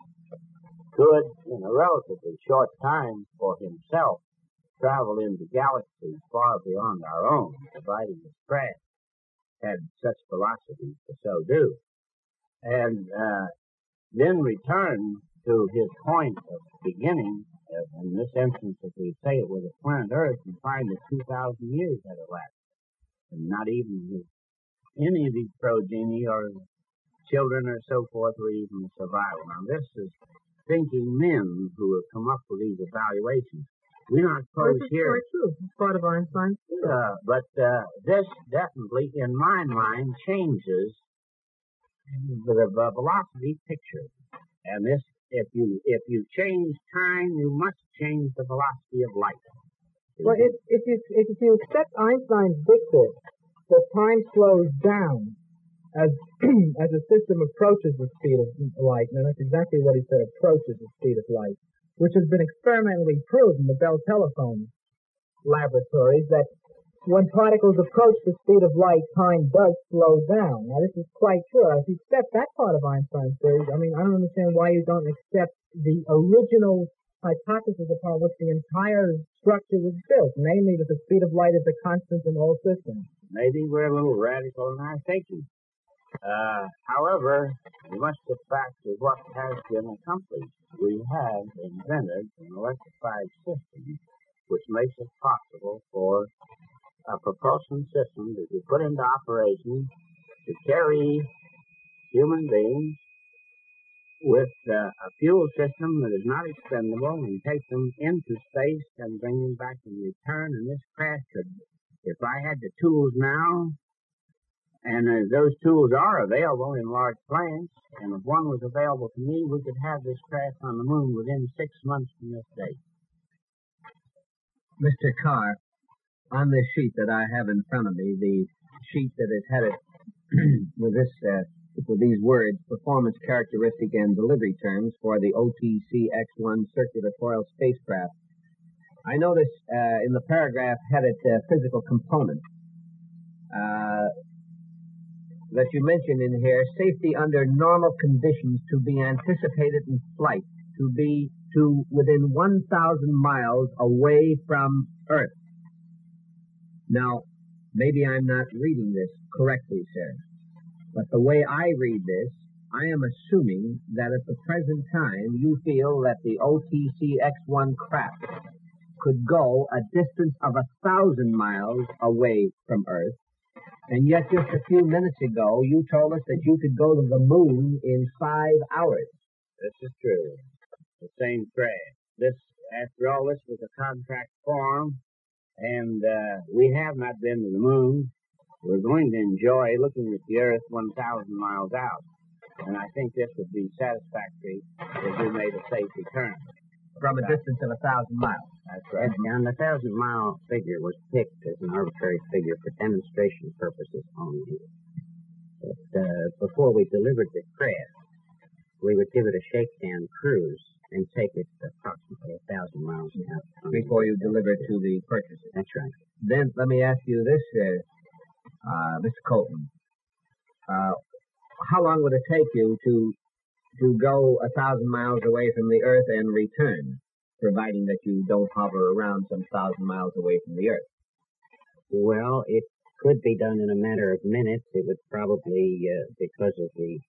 could, in a relatively short time for himself, travel into galaxies far beyond our own, providing his craft had such velocity to so do. And then return to his point of beginning, in this instance, if we say it was a planet Earth, and find that 2,000 years had elapsed, and not even any of these progeny or children or so forth were even survival. Now, this is thinking men who have come up with these evaluations. We're not supposed here. This is quite true. It's part of Einstein's theory. But this definitely, in my mind, changes the velocity picture. And this, if you change time, you must change the velocity of light. Well, if you accept Einstein's dictum that time slows down as as a system approaches the speed of light, and that's exactly what he said, approaches the speed of light, which has been experimentally proved in the Bell telephone laboratories, that when particles approach the speed of light, time does slow down. Now, this is quite true. If you accept that part of Einstein's theory, I mean, I don't understand why you don't accept the original hypothesis upon which the entire structure was built, namely that the speed of light is a constant in all systems. Maybe we're a little radical in our thinking. However, we must get back to what has been accomplished. We have invented an electrified system which makes it possible for a propulsion system to be put into operation to carry human beings with a fuel system that is not expendable and take them into space and bring them back in return. And this craft could, if I had the tools now, and those tools are available in large plants, and if one was available to me, we could have this craft on the moon within 6 months from this date. Mr. Carr, on this sheet that I have in front of me, the sheet that is headed with these words, performance characteristic and delivery terms for the OTC X-1 circulatorial spacecraft, I notice in the paragraph headed physical components that you mention in here, safety under normal conditions to be anticipated in flight, to be to within 1,000 miles away from Earth. Now, maybe I'm not reading this correctly, sir, but the way I read this, I am assuming that at the present time you feel that the OTC X-1 craft could go a distance of 1,000 miles away from Earth, and yet just a few minutes ago you told us that you could go to the moon in 5 hours. This is true. The same craft. This, after all, this was a contract form, and we have not been to the moon. We're going to enjoy looking at the Earth 1,000 miles out, and I think this would be satisfactory if we made a safe return. From a distance of 1,000 miles. That's right. And the 1,000-mile figure was picked as an arbitrary figure for demonstration purposes only. But before we delivered the craft, we would give it a shakedown cruise and take it approximately 1,000 miles out. Before you deliver it to the purchaser. That's right. Then let me ask you this, Mr. Colton. How long would it take you to go 1,000 miles away from the Earth and return, providing that you don't hover around some 1,000 miles away from the Earth? Well, it could be done in a matter of minutes. It would probably, because of the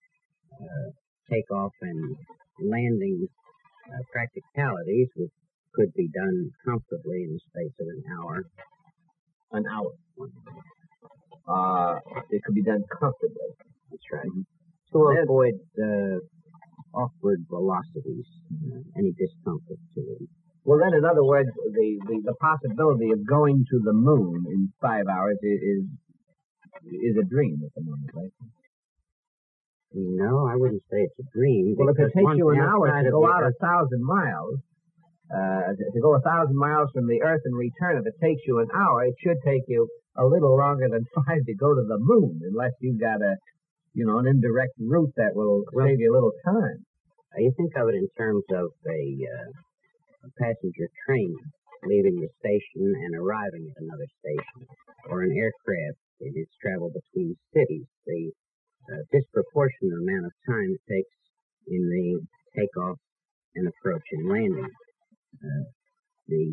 takeoff and landing practicalities, could be done comfortably in the space of an hour. An hour. It could be done comfortably. That's right. To avoid awkward velocities, any discomfort to them. Well, then, in other words, the possibility of going to the moon in 5 hours is a dream at the moment, right? No, I wouldn't say it's a dream. Well, if it takes you an hour to go out 1,000 miles, to go 1,000 miles from the Earth and return, if it takes you an hour, it should take you a little longer than 5 to go to the moon, unless you've got an indirect route that will save you a little time. You think of it in terms of a passenger train leaving the station and arriving at another station, or an aircraft in its travel between cities. The disproportionate amount of time it takes in the takeoff and approach and landing. The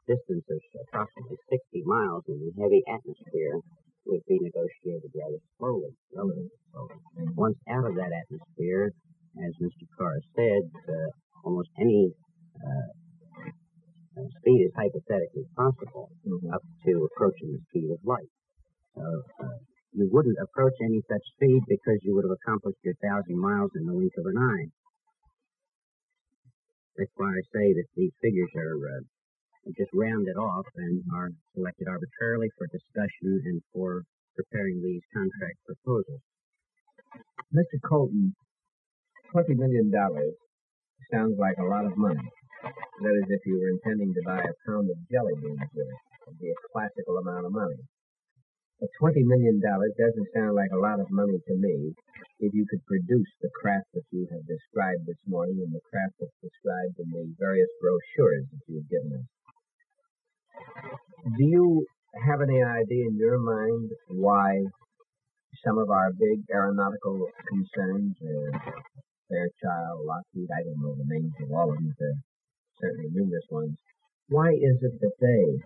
distance of approximately 60 miles in the heavy atmosphere would be negotiated rather slowly, relatively slowly. Once out of that atmosphere, as Mr. Carr said, almost any speed is hypothetically possible up to approaching the speed of light. So you wouldn't approach any such speed because you would have accomplished your 1,000 miles in the wink of an eye. That's why I say that these figures are just rounded off and are selected arbitrarily for discussion and for preparing these contract proposals. Mr. Colton, $20 million sounds like a lot of money. That is, if you were intending to buy a pound of jelly beans with it. It would be a classical amount of money. But $20 million doesn't sound like a lot of money to me if you could produce the craft that you have described this morning and the craft that's described in the various brochures that you've given us. Do you have any idea in your mind why some of our big aeronautical concerns, Fairchild, Lockheed, I don't know the names of all of them, there are certainly numerous ones, why is it that they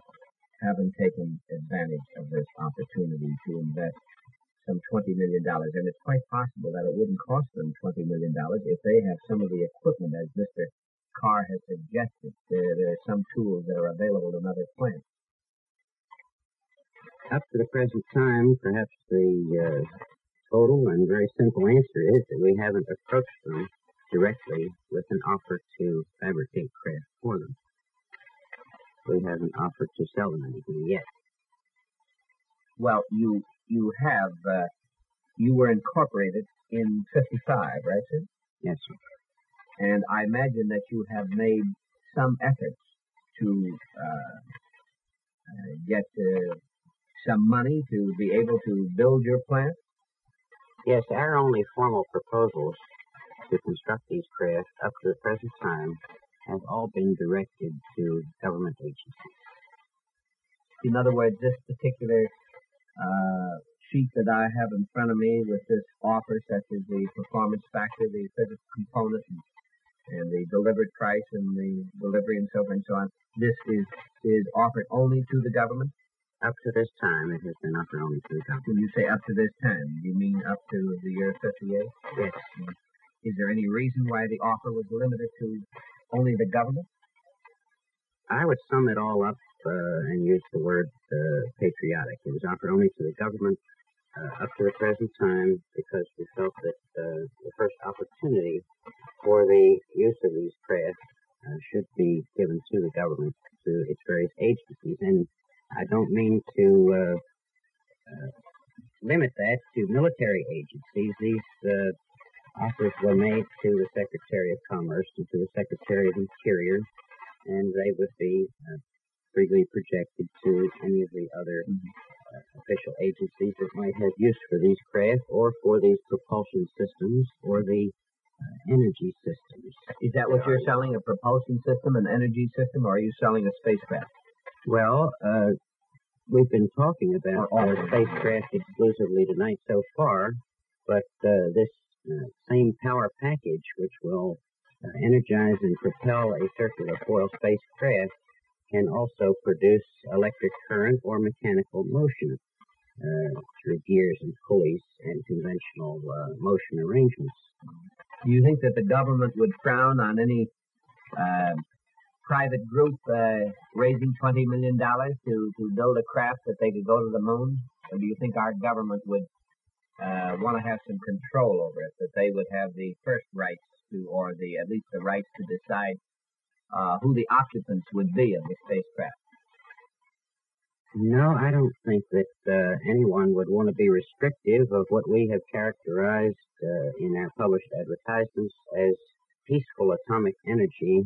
haven't taken advantage of this opportunity to invest some $20 million? And it's quite possible that it wouldn't cost them $20 million if they have some of the equipment, as Mr. Carr has suggested. There are some tools that are available in other plants. Up to the present time, perhaps the total and very simple answer is that we haven't approached them directly with an offer to fabricate craft for them. We haven't offered to sell them anything yet. Well, you were incorporated in 55, right, sir? Yes, sir. And I imagine that you have made some efforts to get some money to be able to build your plant? Yes, our only formal proposals to construct these craft up to the present time have all been directed to government agencies. In other words, this particular sheet that I have in front of me with this offer, such as the performance factor, the physical component, and the delivered price and the delivery and so forth and so on, this is offered only to the government? Up to this time, it has been offered only to the government. When you say up to this time, you mean up to the year 58? Yes. Is there any reason why the offer was limited to only the government? I would sum it all up and use the word patriotic. It was offered only to the government up to the present time because we felt that the first opportunity for the use of these craft should be given to the government, to its various agencies. And I don't mean to limit that to military agencies. These offers were made to the Secretary of Commerce and to the Secretary of Interior, and they would be freely projected to any of the other official agencies that might have use for these craft or for these propulsion systems or the energy systems. Is that what you're selling, a propulsion system, an energy system, or are you selling a spacecraft? Well, we've been talking about spacecraft exclusively tonight so far, but this same power package, which will energize and propel a circular foil spacecraft, can also produce electric current or mechanical motion through gears and pulleys and conventional motion arrangements. Do you think that the government would frown on any private group raising $20 million to build a craft that they could go to the moon? Or do you think our government would want to have some control over it, that they would have the first rights to, or at least the rights to decide who the occupants would be of the spacecraft? No, I don't think that anyone would want to be restrictive of what we have characterized in our published advertisements as peaceful atomic energy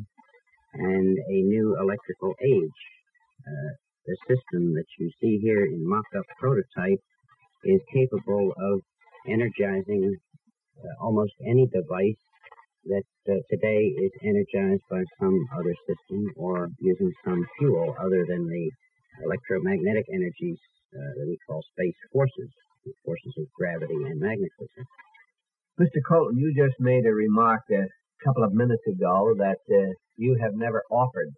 and a new electrical age. The system that you see here in mock-up prototype is capable of energizing almost any device that today is energized by some other system or using some fuel other than the electromagnetic energies that we call space forces, the forces of gravity and magnetism. Mr. Colton, you just made a remark a couple of minutes ago that you have never offered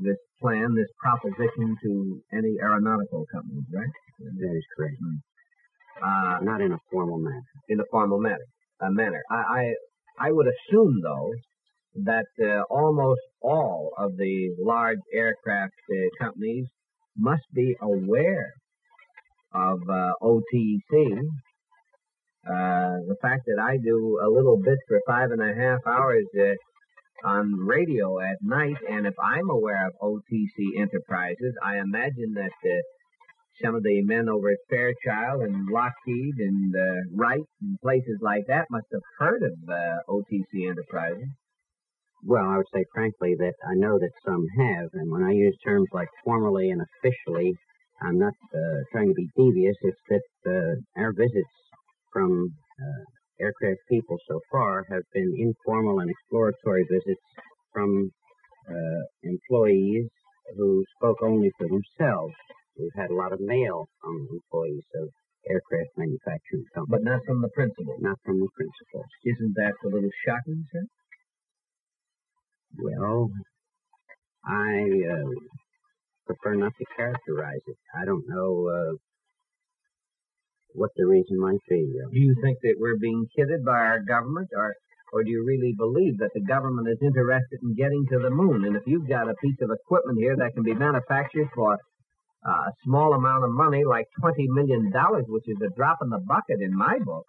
this plan, this proposition to any aeronautical companies, right? That is correct. Not in a formal manner. In a formal manner. I would assume, though, that almost all of the large aircraft companies must be aware of OTC. The fact that I do a little bit for 5.5 hours on radio at night, and if I'm aware of OTC Enterprises, I imagine that some of the men over at Fairchild and Lockheed and Wright and places like that must have heard of OTC Enterprises. Well, I would say frankly that I know that some have, and when I use terms like formally and officially, I'm not trying to be devious. It's that our visits from aircraft people so far have been informal and exploratory visits from employees who spoke only for themselves. We've had a lot of mail from employees of aircraft manufacturing companies. But not from the principal? Not from the principals. Isn't that a little shocking, sir? Well, I prefer not to characterize it. I don't know what the reason might be. Do you think that we're being kidded by our government, or do you really believe that the government is interested in getting to the moon? And if you've got a piece of equipment here that can be manufactured for a small amount of money, like $20 million, which is a drop in the bucket in my book,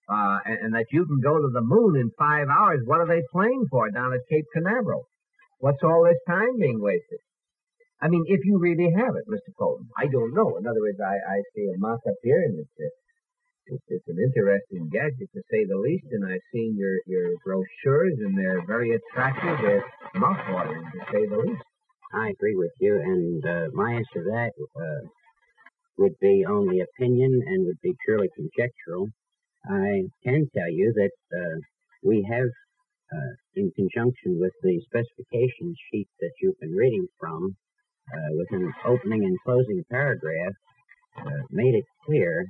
and that you can go to the moon in 5 hours, what are they playing for down at Cape Canaveral? What's all this time being wasted? I mean, if you really have it, Mr. Colton, I don't know. In other words, I see a mock-up here, and it's an interesting gadget, to say the least, and I've seen your brochures, and they're very attractive. They're mouth-watering, to say the least. I agree with you, and my answer to that would be only opinion and would be purely conjectural. I can tell you that we have, in conjunction with the specification sheet that you've been reading from, with an opening and closing paragraph, made it clear,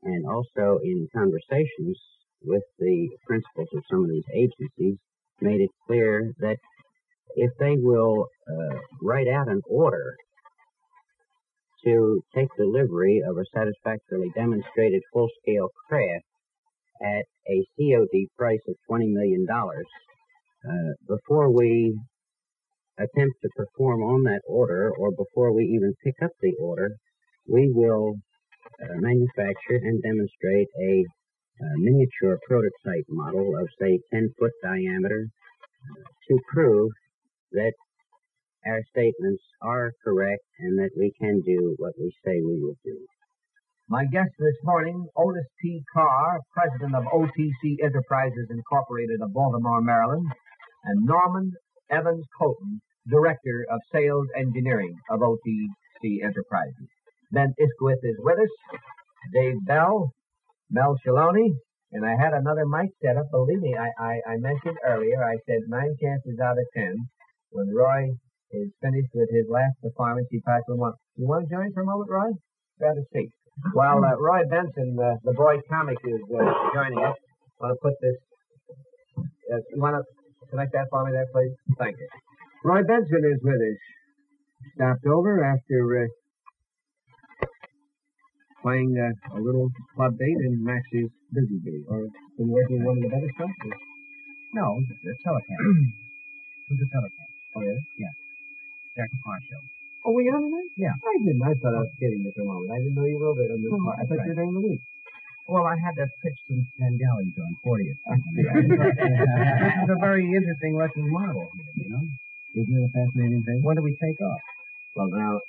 and also in conversations with the principals of some of these agencies, made it clear that if they will write out an order to take delivery of a satisfactorily demonstrated full-scale craft at a COD price of $20 million, before we attempt to perform on that order, or before we even pick up the order, we will manufacture and demonstrate a miniature prototype model of, say, 10-foot diameter to prove that our statements are correct and that we can do what we say we will do. My guest this morning, Otis P. Carr, president of OTC Enterprises Incorporated of Baltimore, Maryland, and Norman Evans Colton, director of sales engineering of OTC Enterprises. Ben Iskowitz is with us, Dave Bell, Mel Shaloney, and I had another mic set up. Believe me, I mentioned earlier, I said 9 chances out of 10, when Roy is finished with his last performance, he possibly wants, you want to join for a moment, Roy? Grab a seat. While Roy Benson, the boy comic, is joining us, I want to put this, you want to connect that for me there, please? Thank you. Roy Benson is with us. Stopped over after playing a little club date in Max's Busy Bee, or been working one of the better stuff? No, the telecast. Who's the telecast? Oh, yeah? Yeah. Jack Carr show. Oh, were you on tonight? Yeah. I didn't. I thought I was kidding you for a moment. I didn't know you were over it on this part. I thought you were during the week. Well, I had to pitch some Sandallies on 40th. This is a very interesting looking model here, you know? Isn't it a fascinating thing? When do we take off? Well, now,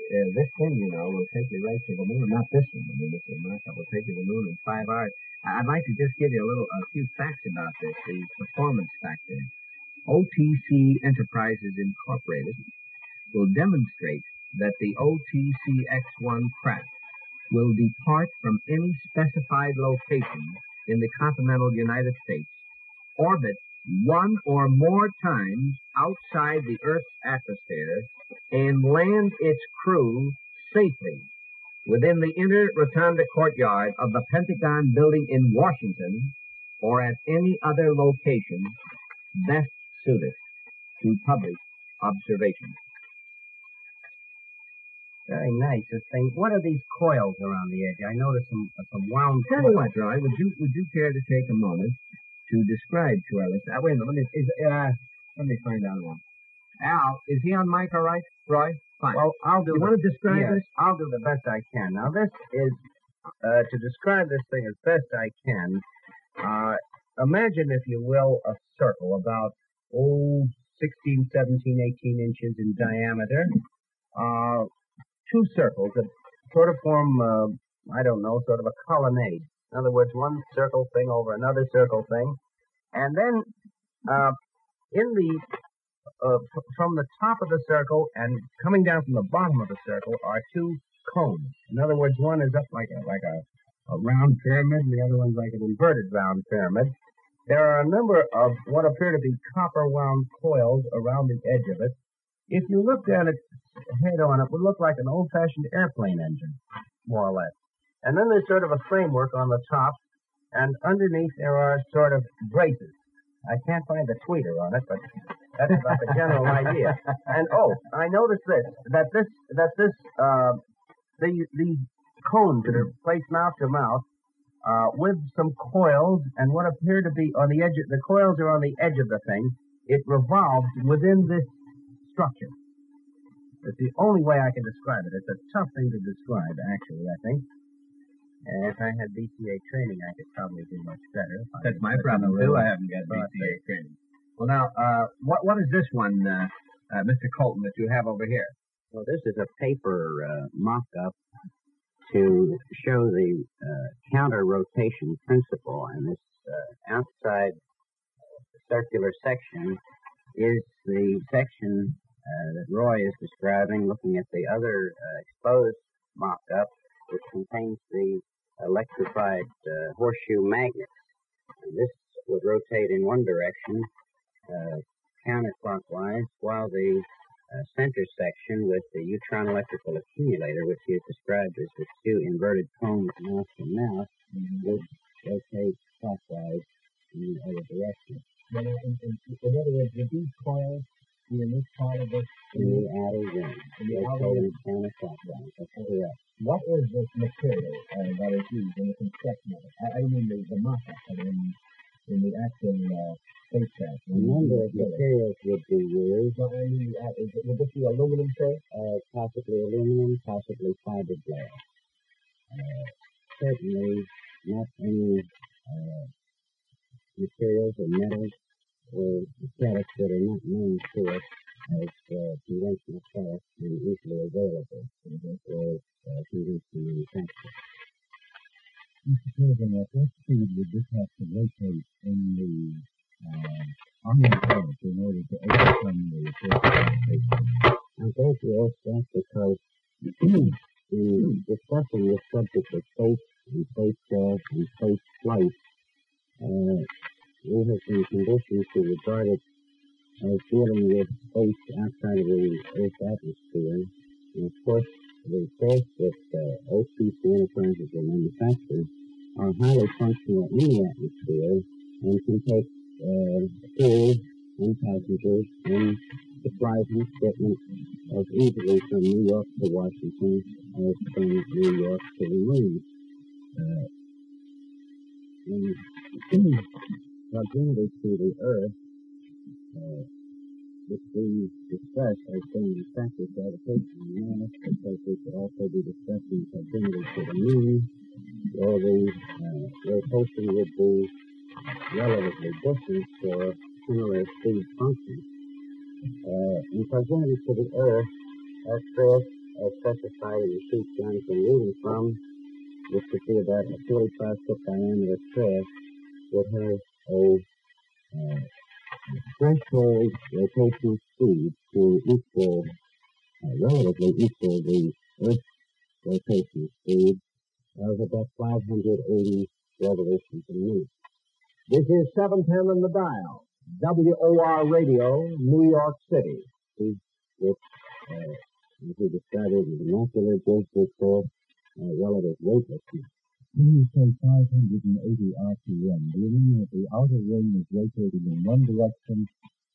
this thing, you know, will take you right to the moon. Not this one. I mean, this is not. Will take you to the moon in 5 hours. I'd like to just give you a few facts about this, the performance factor. OTC Enterprises Incorporated will demonstrate that the OTC-X1 craft will depart from any specified location in the continental United States, orbit one or more times outside the Earth's atmosphere, and land its crew safely within the inner rotunda courtyard of the Pentagon building in Washington or at any other location best suited to public observation. Very nice, this thing. What are these coils around the edge? I noticed some wound Tell you what, Roy, would you care to take a moment to describe to our listeners? Wait a minute, let me find out one. Al, is he on mic all right? Roy? Fine. Well, I'll do. You want to describe yes, this? I'll do the best I can. Now, this is to describe this thing as best I can. Imagine, if you will, a circle about 16, 17, 18 inches in diameter. Two circles that sort of form, sort of a colonnade. In other words, one circle thing over another circle thing. And then, from the top of the circle and coming down from the bottom of the circle are two cones. In other words, one is up like a round pyramid, and the other one's like an inverted round pyramid. There are a number of what appear to be copper-wound coils around the edge of it. If you looked at it head-on, it would look like an old-fashioned airplane engine, more or less. And then there's sort of a framework on the top, and underneath there are sort of braces. I can't find the tweeter on it, but that's about the general idea. And I noticed these cones that are placed mouth to mouth, with some coils and what appear to be on the edge. The coils are on the edge of the thing. It revolves within this structure. It's the only way I can describe it. It's a tough thing to describe, actually, I think. And if I had BCA training, I could probably do much better. That's my problem, too. I haven't got BCA training. Well, now, what is this one, Mr. Colton, that you have over here? Well, this is a paper mock-up to show the counter-rotation principle, and this outside circular section is the section that Roy is describing, looking at the other exposed mock-up, which contains the electrified horseshoe magnets. And this would rotate in one direction, counterclockwise, while the center section with the Neutron electrical accumulator, which he has described as the two inverted cones mouth to mouth, would rotate clockwise in the other direction. Well, in other words, would these coils be in this part of this? In the outer ring. In the outer ring. Counterclockwise. That's correct. What is this material that is used in the construction of it? I mean the mock-up, in the actual spacecraft. A number of materials would be used. Well, I mean, would this be aluminum, say? Possibly aluminum, possibly fiberglass. Certainly not any materials or metals or products that are not known to us as conventional products and easily available for conventional manufacture. Mr. President, at what speed would this have to rotate in the orbit in order to overcome the rotation? I'm glad you asked that because in discussing the subject of space and spacecraft and space flight, we have some conditions to regard it as dealing with space outside of the Earth's atmosphere. And of course, the craft that OTC Enterprises will manufacture are highly functional in the atmosphere and can take crew and passengers and supplies and equipment as easily from New York to Washington as from New York to the moon. In proximity to the Earth, which we discussed as being effective gravitation on Mars, because we could also be discussing proximity to the moon, where the rotation would be relatively distant for similar speed functions. In proximity to the Earth, our craft, as specified in the sheet John's been reading from, which would be about a 45-foot diameter craft, would have a threshold rotational speed to equal, relatively equal the Earth's rotational speed of about 580 revolutions a minute. This is 710 on the dial. WOR Radio, New York City. Which, as we described it, the molecular gives this relative weightlessness. When you say 580 RPM, do you mean that the outer ring is rotating in one direction,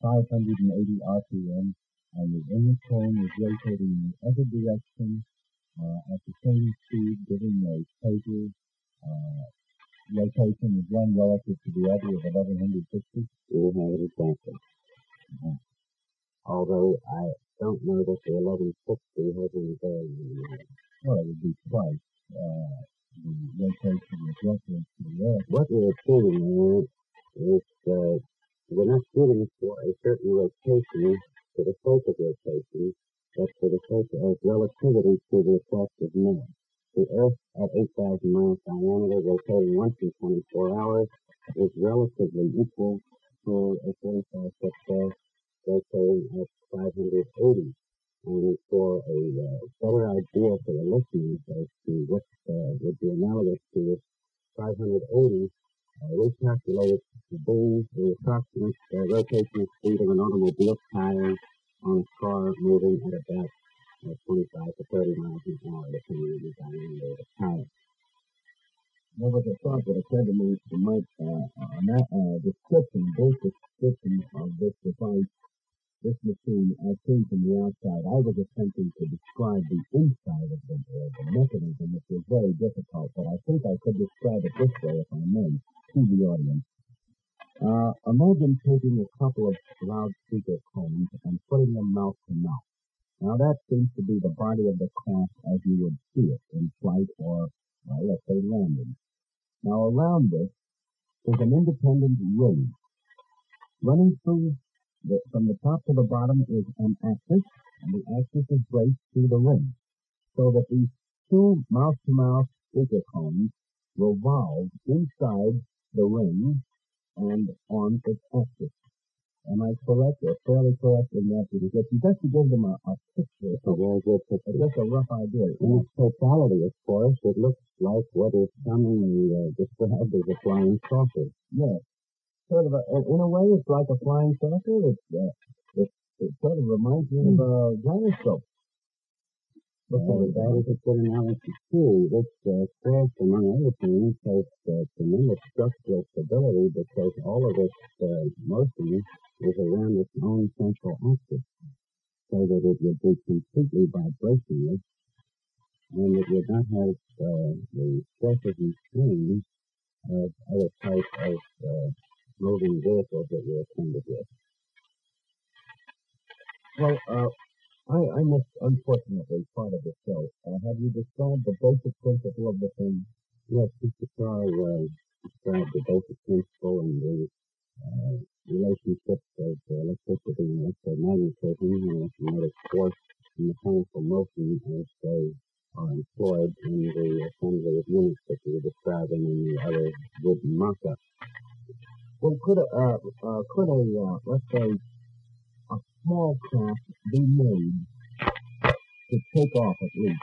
580 RPM, and the inner cone is rotating in the other direction at the same speed, giving a total rotation of one relative to the other of 1160? You have it exactly. Although I don't know that the 1160 has any bearing on that. Well, it would be twice the rotation with reference to the Earth. What we're achieving there is we're not shooting for a certain rotation for the sake of rotation, but for the sake of relativity to the effect of mass. The Earth at 8,000 miles diameter rotating once in 24 hours is relatively equal to a 45-foot craft rotating at 580. And for a better idea for the listeners as to what would be analogous to this 580, we calculated to be the approximate rotational speed of an automobile tire on a car moving at about 25 to 30 miles an hour, depending on the diameter of the tire. There was a thought that occurred to me to make a description, brief description of this device, this machine, as seen from the outside. I was attempting to describe the inside of the mechanism, which was very difficult, but I think I could describe it this way, if I may, to the audience. Imagine taking a couple of loudspeaker cones and putting them mouth to mouth. Now, that seems to be the body of the craft as you would see it in flight or, let's say, landing. Now, around this is an independent ring. Running through from the top to the bottom is an axis, and the axis is braced through the ring, so that these two mouth-to-mouth speaker cones revolve inside the ring and on its axis. Am I correct or fairly correct in that? Because just to give them a picture, It's a very good picture. just a rough idea. In its totality, of course, it looks like what is commonly described as a flying saucer. Yes. Sort of in a way, it's like a flying saucer. It sort of reminds me of a gyroscope. That is a good analogy, too. This craft, among other things, has tremendous structural stability because all of its motion is around its own central axis, so that it would be completely vibrationless, and it would not have the stresses and strains of other types of moving vehicles that we're acquainted with. Well, I missed, unfortunately, part of the show. Have you described the basic principle of the thing? Yes, Mr. Carr described the basic principle and the relationships of electricity and electromagnetism and kinetic force and mechanical motion as they are employed in the assembly of units that you were describing in the other wooden mock-up. Well, could a let's say, a small craft be made to take off at least?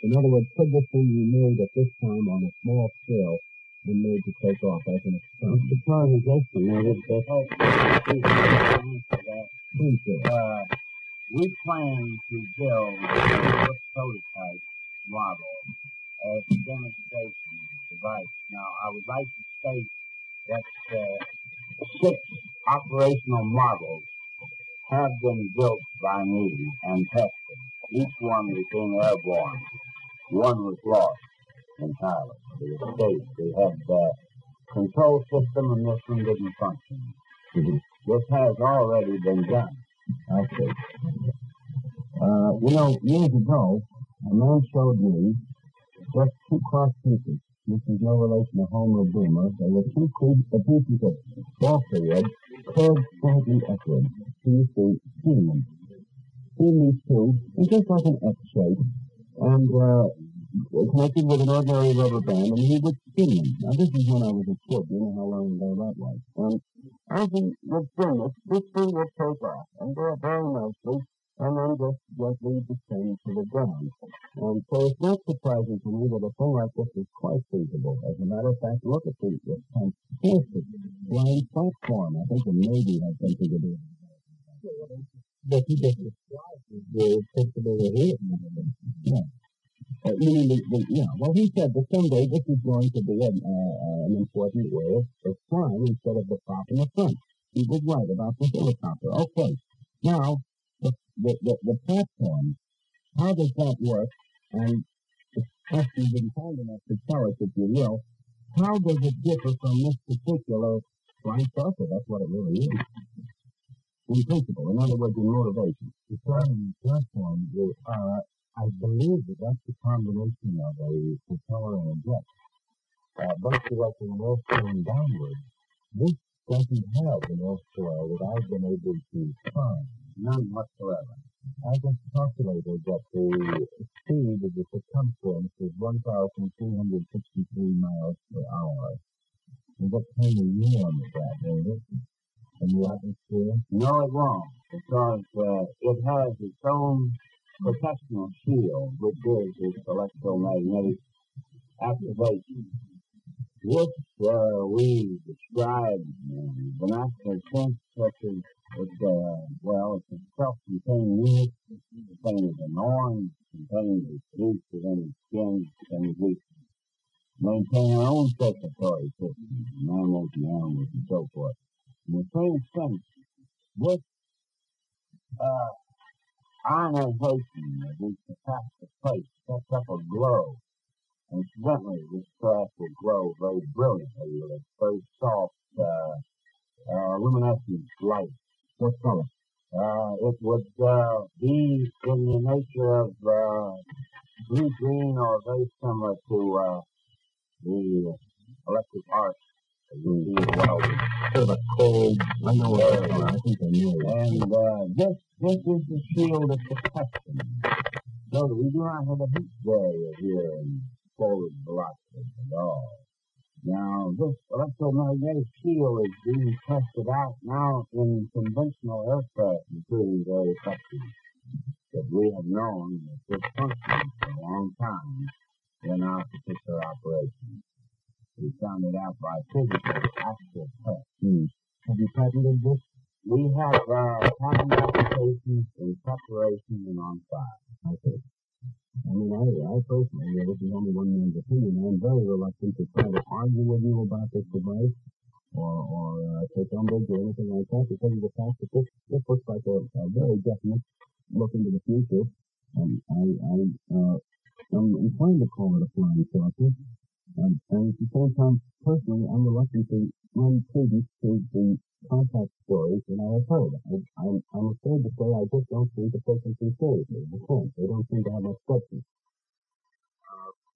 In other words, could this thing be made at this time on a small scale and made to take off as an experiment? Mr. Carr has estimated that we plan to build a prototype model as a demonstration device. Now, I would like to state that 6 operational models have been built by me and tested. Each one became airborne. One was lost entirely. The escape. We had the control system and this one didn't function. Mm-hmm. This has already been done. I see. Years ago, a man showed me just 2 cross pieces. This is no relation to Homer Boomer. There were 2 pieces of balsa wood curved slightly upward. So you see, seeing them. Seeing these 2, and just like an X shape, and connected with an ordinary rubber band, and he would spin them. Now, this is when I was a kid. You know how long ago that was. As he would bring it, this thing would take off and go up very nicely and then just gently descend to the ground. And so it's not surprising to me that a thing like this is quite feasible. As a matter of fact, look at the fantastic flying platform. I think the Navy has something to do with it. But he just described the principle of it. Yeah. Well, he said that someday this is going to be an important way of flying instead of the prop in the front. He was right about the helicopter. Okay. Now, the platform, how does that work? And if you've been kind enough to tell us, if you will, how does it differ from this particular flying saucer? That's what it really is. In principle, in other words, in motivation. The flying platform, I believe that that's a combination of a propeller and a jet. Both directing northward and downward. This doesn't have the north coil that I've been able to find. None whatsoever. I just calculated that the speed of the circumference is 1,363 miles per hour. And what kind of warm is that, ain't it? In the atmosphere? No, it won't, because it has its own protectional shield, which is its electromagnetic activation, which we describe in vernacular sense, such as it's a self-contained unit, contained as an orange, contained as loose as any skin, and we maintain our own circulatory system, mammals and animals and so forth. In the same sense, this ionization of these capacitive plates sets up a glow. Incidentally, this craft will glow very brilliantly with a very soft, luminescent light. What color? It would be in the nature of blue-green or very similar to the electric arc. Sort of a cold, I know what I think I know. And this is the shield of protection. So that we do not have a heat barrier here in forward velocity at all. Now, this electromagnetic shield is being tested out now in conventional aircraft, including very effective, that we have known that this functions for a long time in our particular operation. We found it out by physical, actual tests. Have you patented this? We have patent applications in preparation and on file. Okay. I mean, I personally, this is only one man's opinion. I'm very reluctant to try to argue with you about this device or take umbrage or anything like that because of the fact that this looks like a very definite look into the future. And I'm inclined to call it a flying saucer. And at the same time, personally, I'm reluctant to lend credence to the contact stories that I have heard. I'm afraid to say I just don't think the person can seriously. They don't seem to have much substance.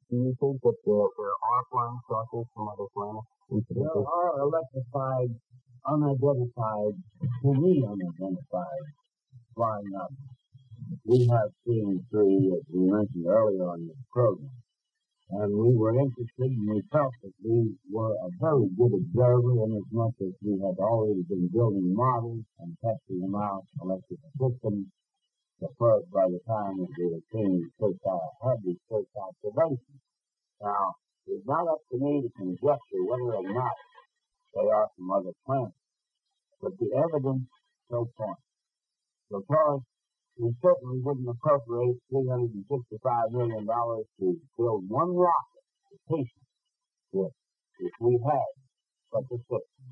Do you think that there are flying saucers from other planets? There are electrified, unidentified, to me unidentified, flying objects. We have seen three, as we mentioned earlier on this program. And we were interested and we felt that we were a very good observer in as much as we had already been building models and testing them out, electrical systems, the first by the time that we had these first observations. Now, it's not up to me to conjecture whether or not they are from other planets, but the evidence so points. Because we certainly wouldn't appropriate $365 million to build one rocket to patient with if we had such a system,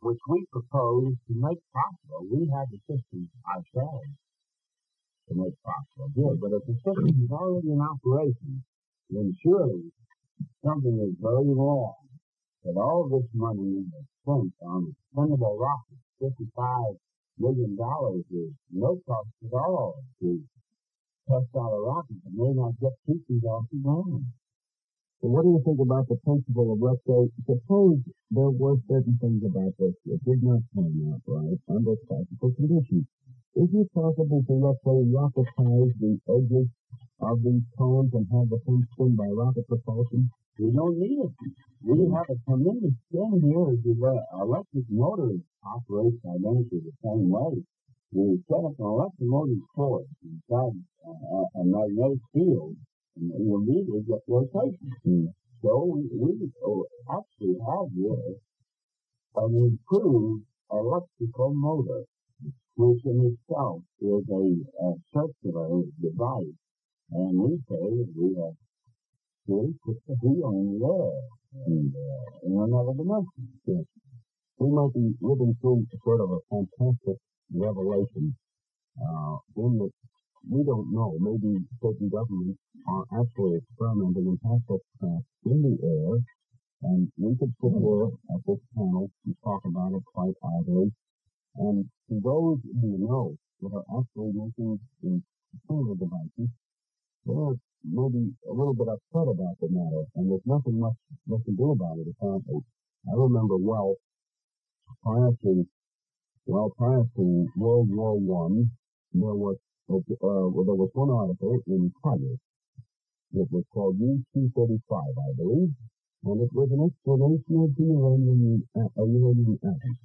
which we propose to make possible. We have the system ourselves to make possible good, but if the system is already in operation, then surely something is very wrong. That all this money is spent on expendable rockets, $55 million is no cost at all to test out a rocket that may not get 2 feet off the ground. So what do you think about the principle of, let's say, suppose there were certain things about this that did not turn out right under practical conditions? Is it possible to, let's say, rocketize the edges of these cones and have the thing spin by rocket propulsion? We don't need it. We have a tremendous thing here. The electric motor operates identically the same way. We set up an electromotive force inside a magnetic field, and you immediately get rotation. So we actually have here an improved electrical motor, which in itself is a circular device. And we say we have really put the wheel in the air and in another dimension. Yes. We might be living through sort of a fantastic revelation in that we don't know. Maybe certain governments are actually experimenting and have such craft in the air, and we could sit here at this panel and talk about it quite idly. And to those who know that are actually making these similar devices, they're maybe a little bit upset about the matter, and there's nothing much they can do about it, apparently. I remember prior to World War One, there was one article in Congress. It was called U-235, I believe, and it was an explanation of the uranium atom.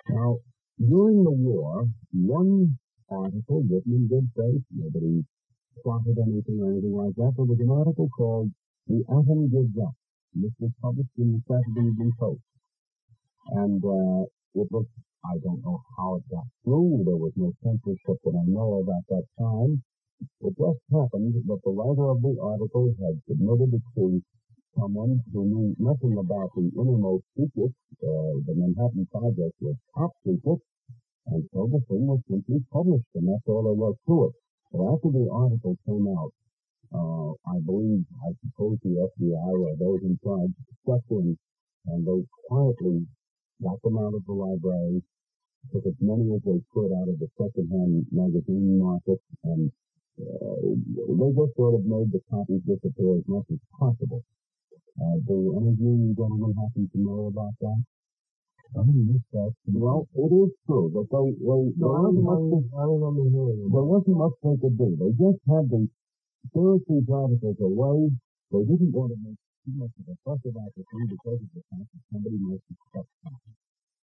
Now, during the war, one article written in good faith, nobody plotted anything or anything like that. There was an article called "The Atom Gives Up." This was published in the Saturday Evening Post, and it was. I don't know how it got through. There was no censorship that I know of at that time. It just happened that the writer of the article had submitted it to someone who knew nothing about the innermost secrets. The Manhattan Project was top secret, and so the thing was simply published, and that's all there was to it. But after the article came out, I suppose the FBI or those in charge stepped in, and they quietly got them out of the library, took as many as they could out of the second-hand magazine market, and they just sort of made the copies disappear as much as possible. Do any of you gentlemen happen to know about that? I missed that. Well, it is true that there wasn't much they could do. They just had to throw these articles away. They didn't want to make too much of a fuss about the thing because of the fact that somebody might suspect something.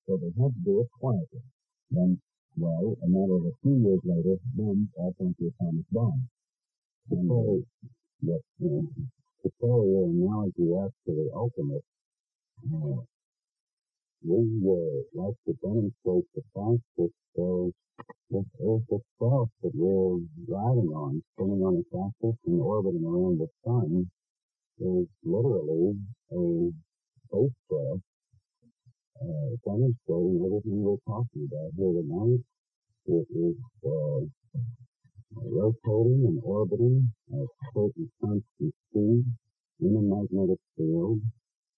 So they had to do it quietly. Then, a matter of a few years later, then all thanks to atomic bomb. And yes, to carry your analogy out to the ultimate, we like to demonstrate the fact that this Earth itself that we're riding on, spinning on its axis and orbiting around the sun, is literally a spacecraft demonstrating everything we're talking about here tonight. It is rotating and orbiting at certain constant speed in a magnetic field,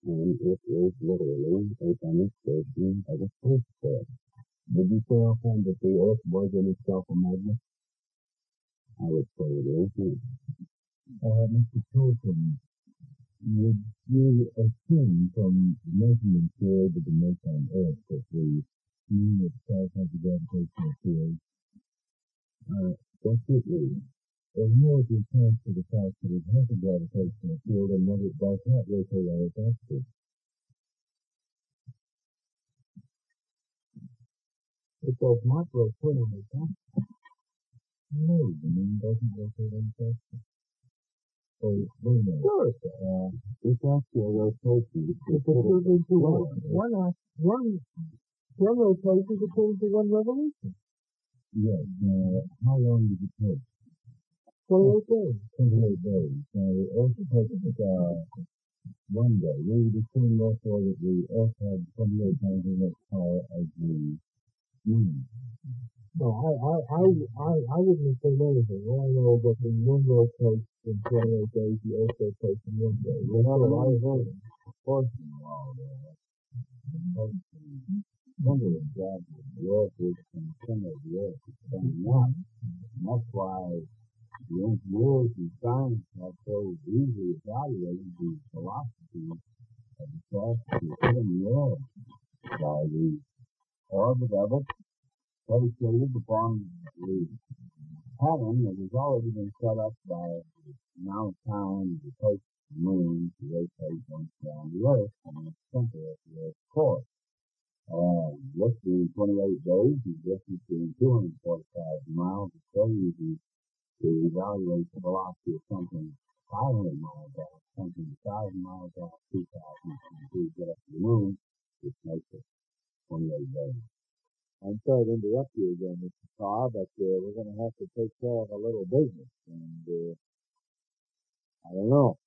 and it is literally a demonstration of a spacecraft. Did you say offhand that the Earth was in itself a magnet? I would say it is. Mr. Tolkien, would you assume from measurements you're able to make on Earth that the moon itself has a gravitational field? Definitely. There's more to account for the fact that it has a gravitational field and that it does not rotate on its axis. It does not rotate on its axis. No, the moon doesn't rotate on its axis. So, wait a minute. Sure, it's actually a rotation. It's equivalent to one rotation is equivalent to one revolution. Yes. How long does it take? 28 days. 28 days. Now, the Earth takes 1 day. We would assume, therefore, that the Earth had 28 times as much power as the moon. No, I wouldn't say anything. All I know is that the moon rotates in 28 days, the Earth rotates in 1 day. We have a lot of forcing law there. Remember that the Earth is in the center of the Earth. It's standing up. And that's why the engineers and scientists have so easily evaluated the velocity of the craft to hit in the air by the orbit of it predicated upon the pattern that has already been set up by the amount of time it takes the moon to rotate once around the Earth from the center of the Earth's core. This being 28 days, the distance being 240,000 miles, it's so easy to evaluate the velocity of something 500 miles out, something 1,000 miles out, 2,000, until you get up to the moon, which makes it 28 days. I'm sorry to interrupt you again, Mr. Carr, but we're going to have to take care of a little business, and I don't know.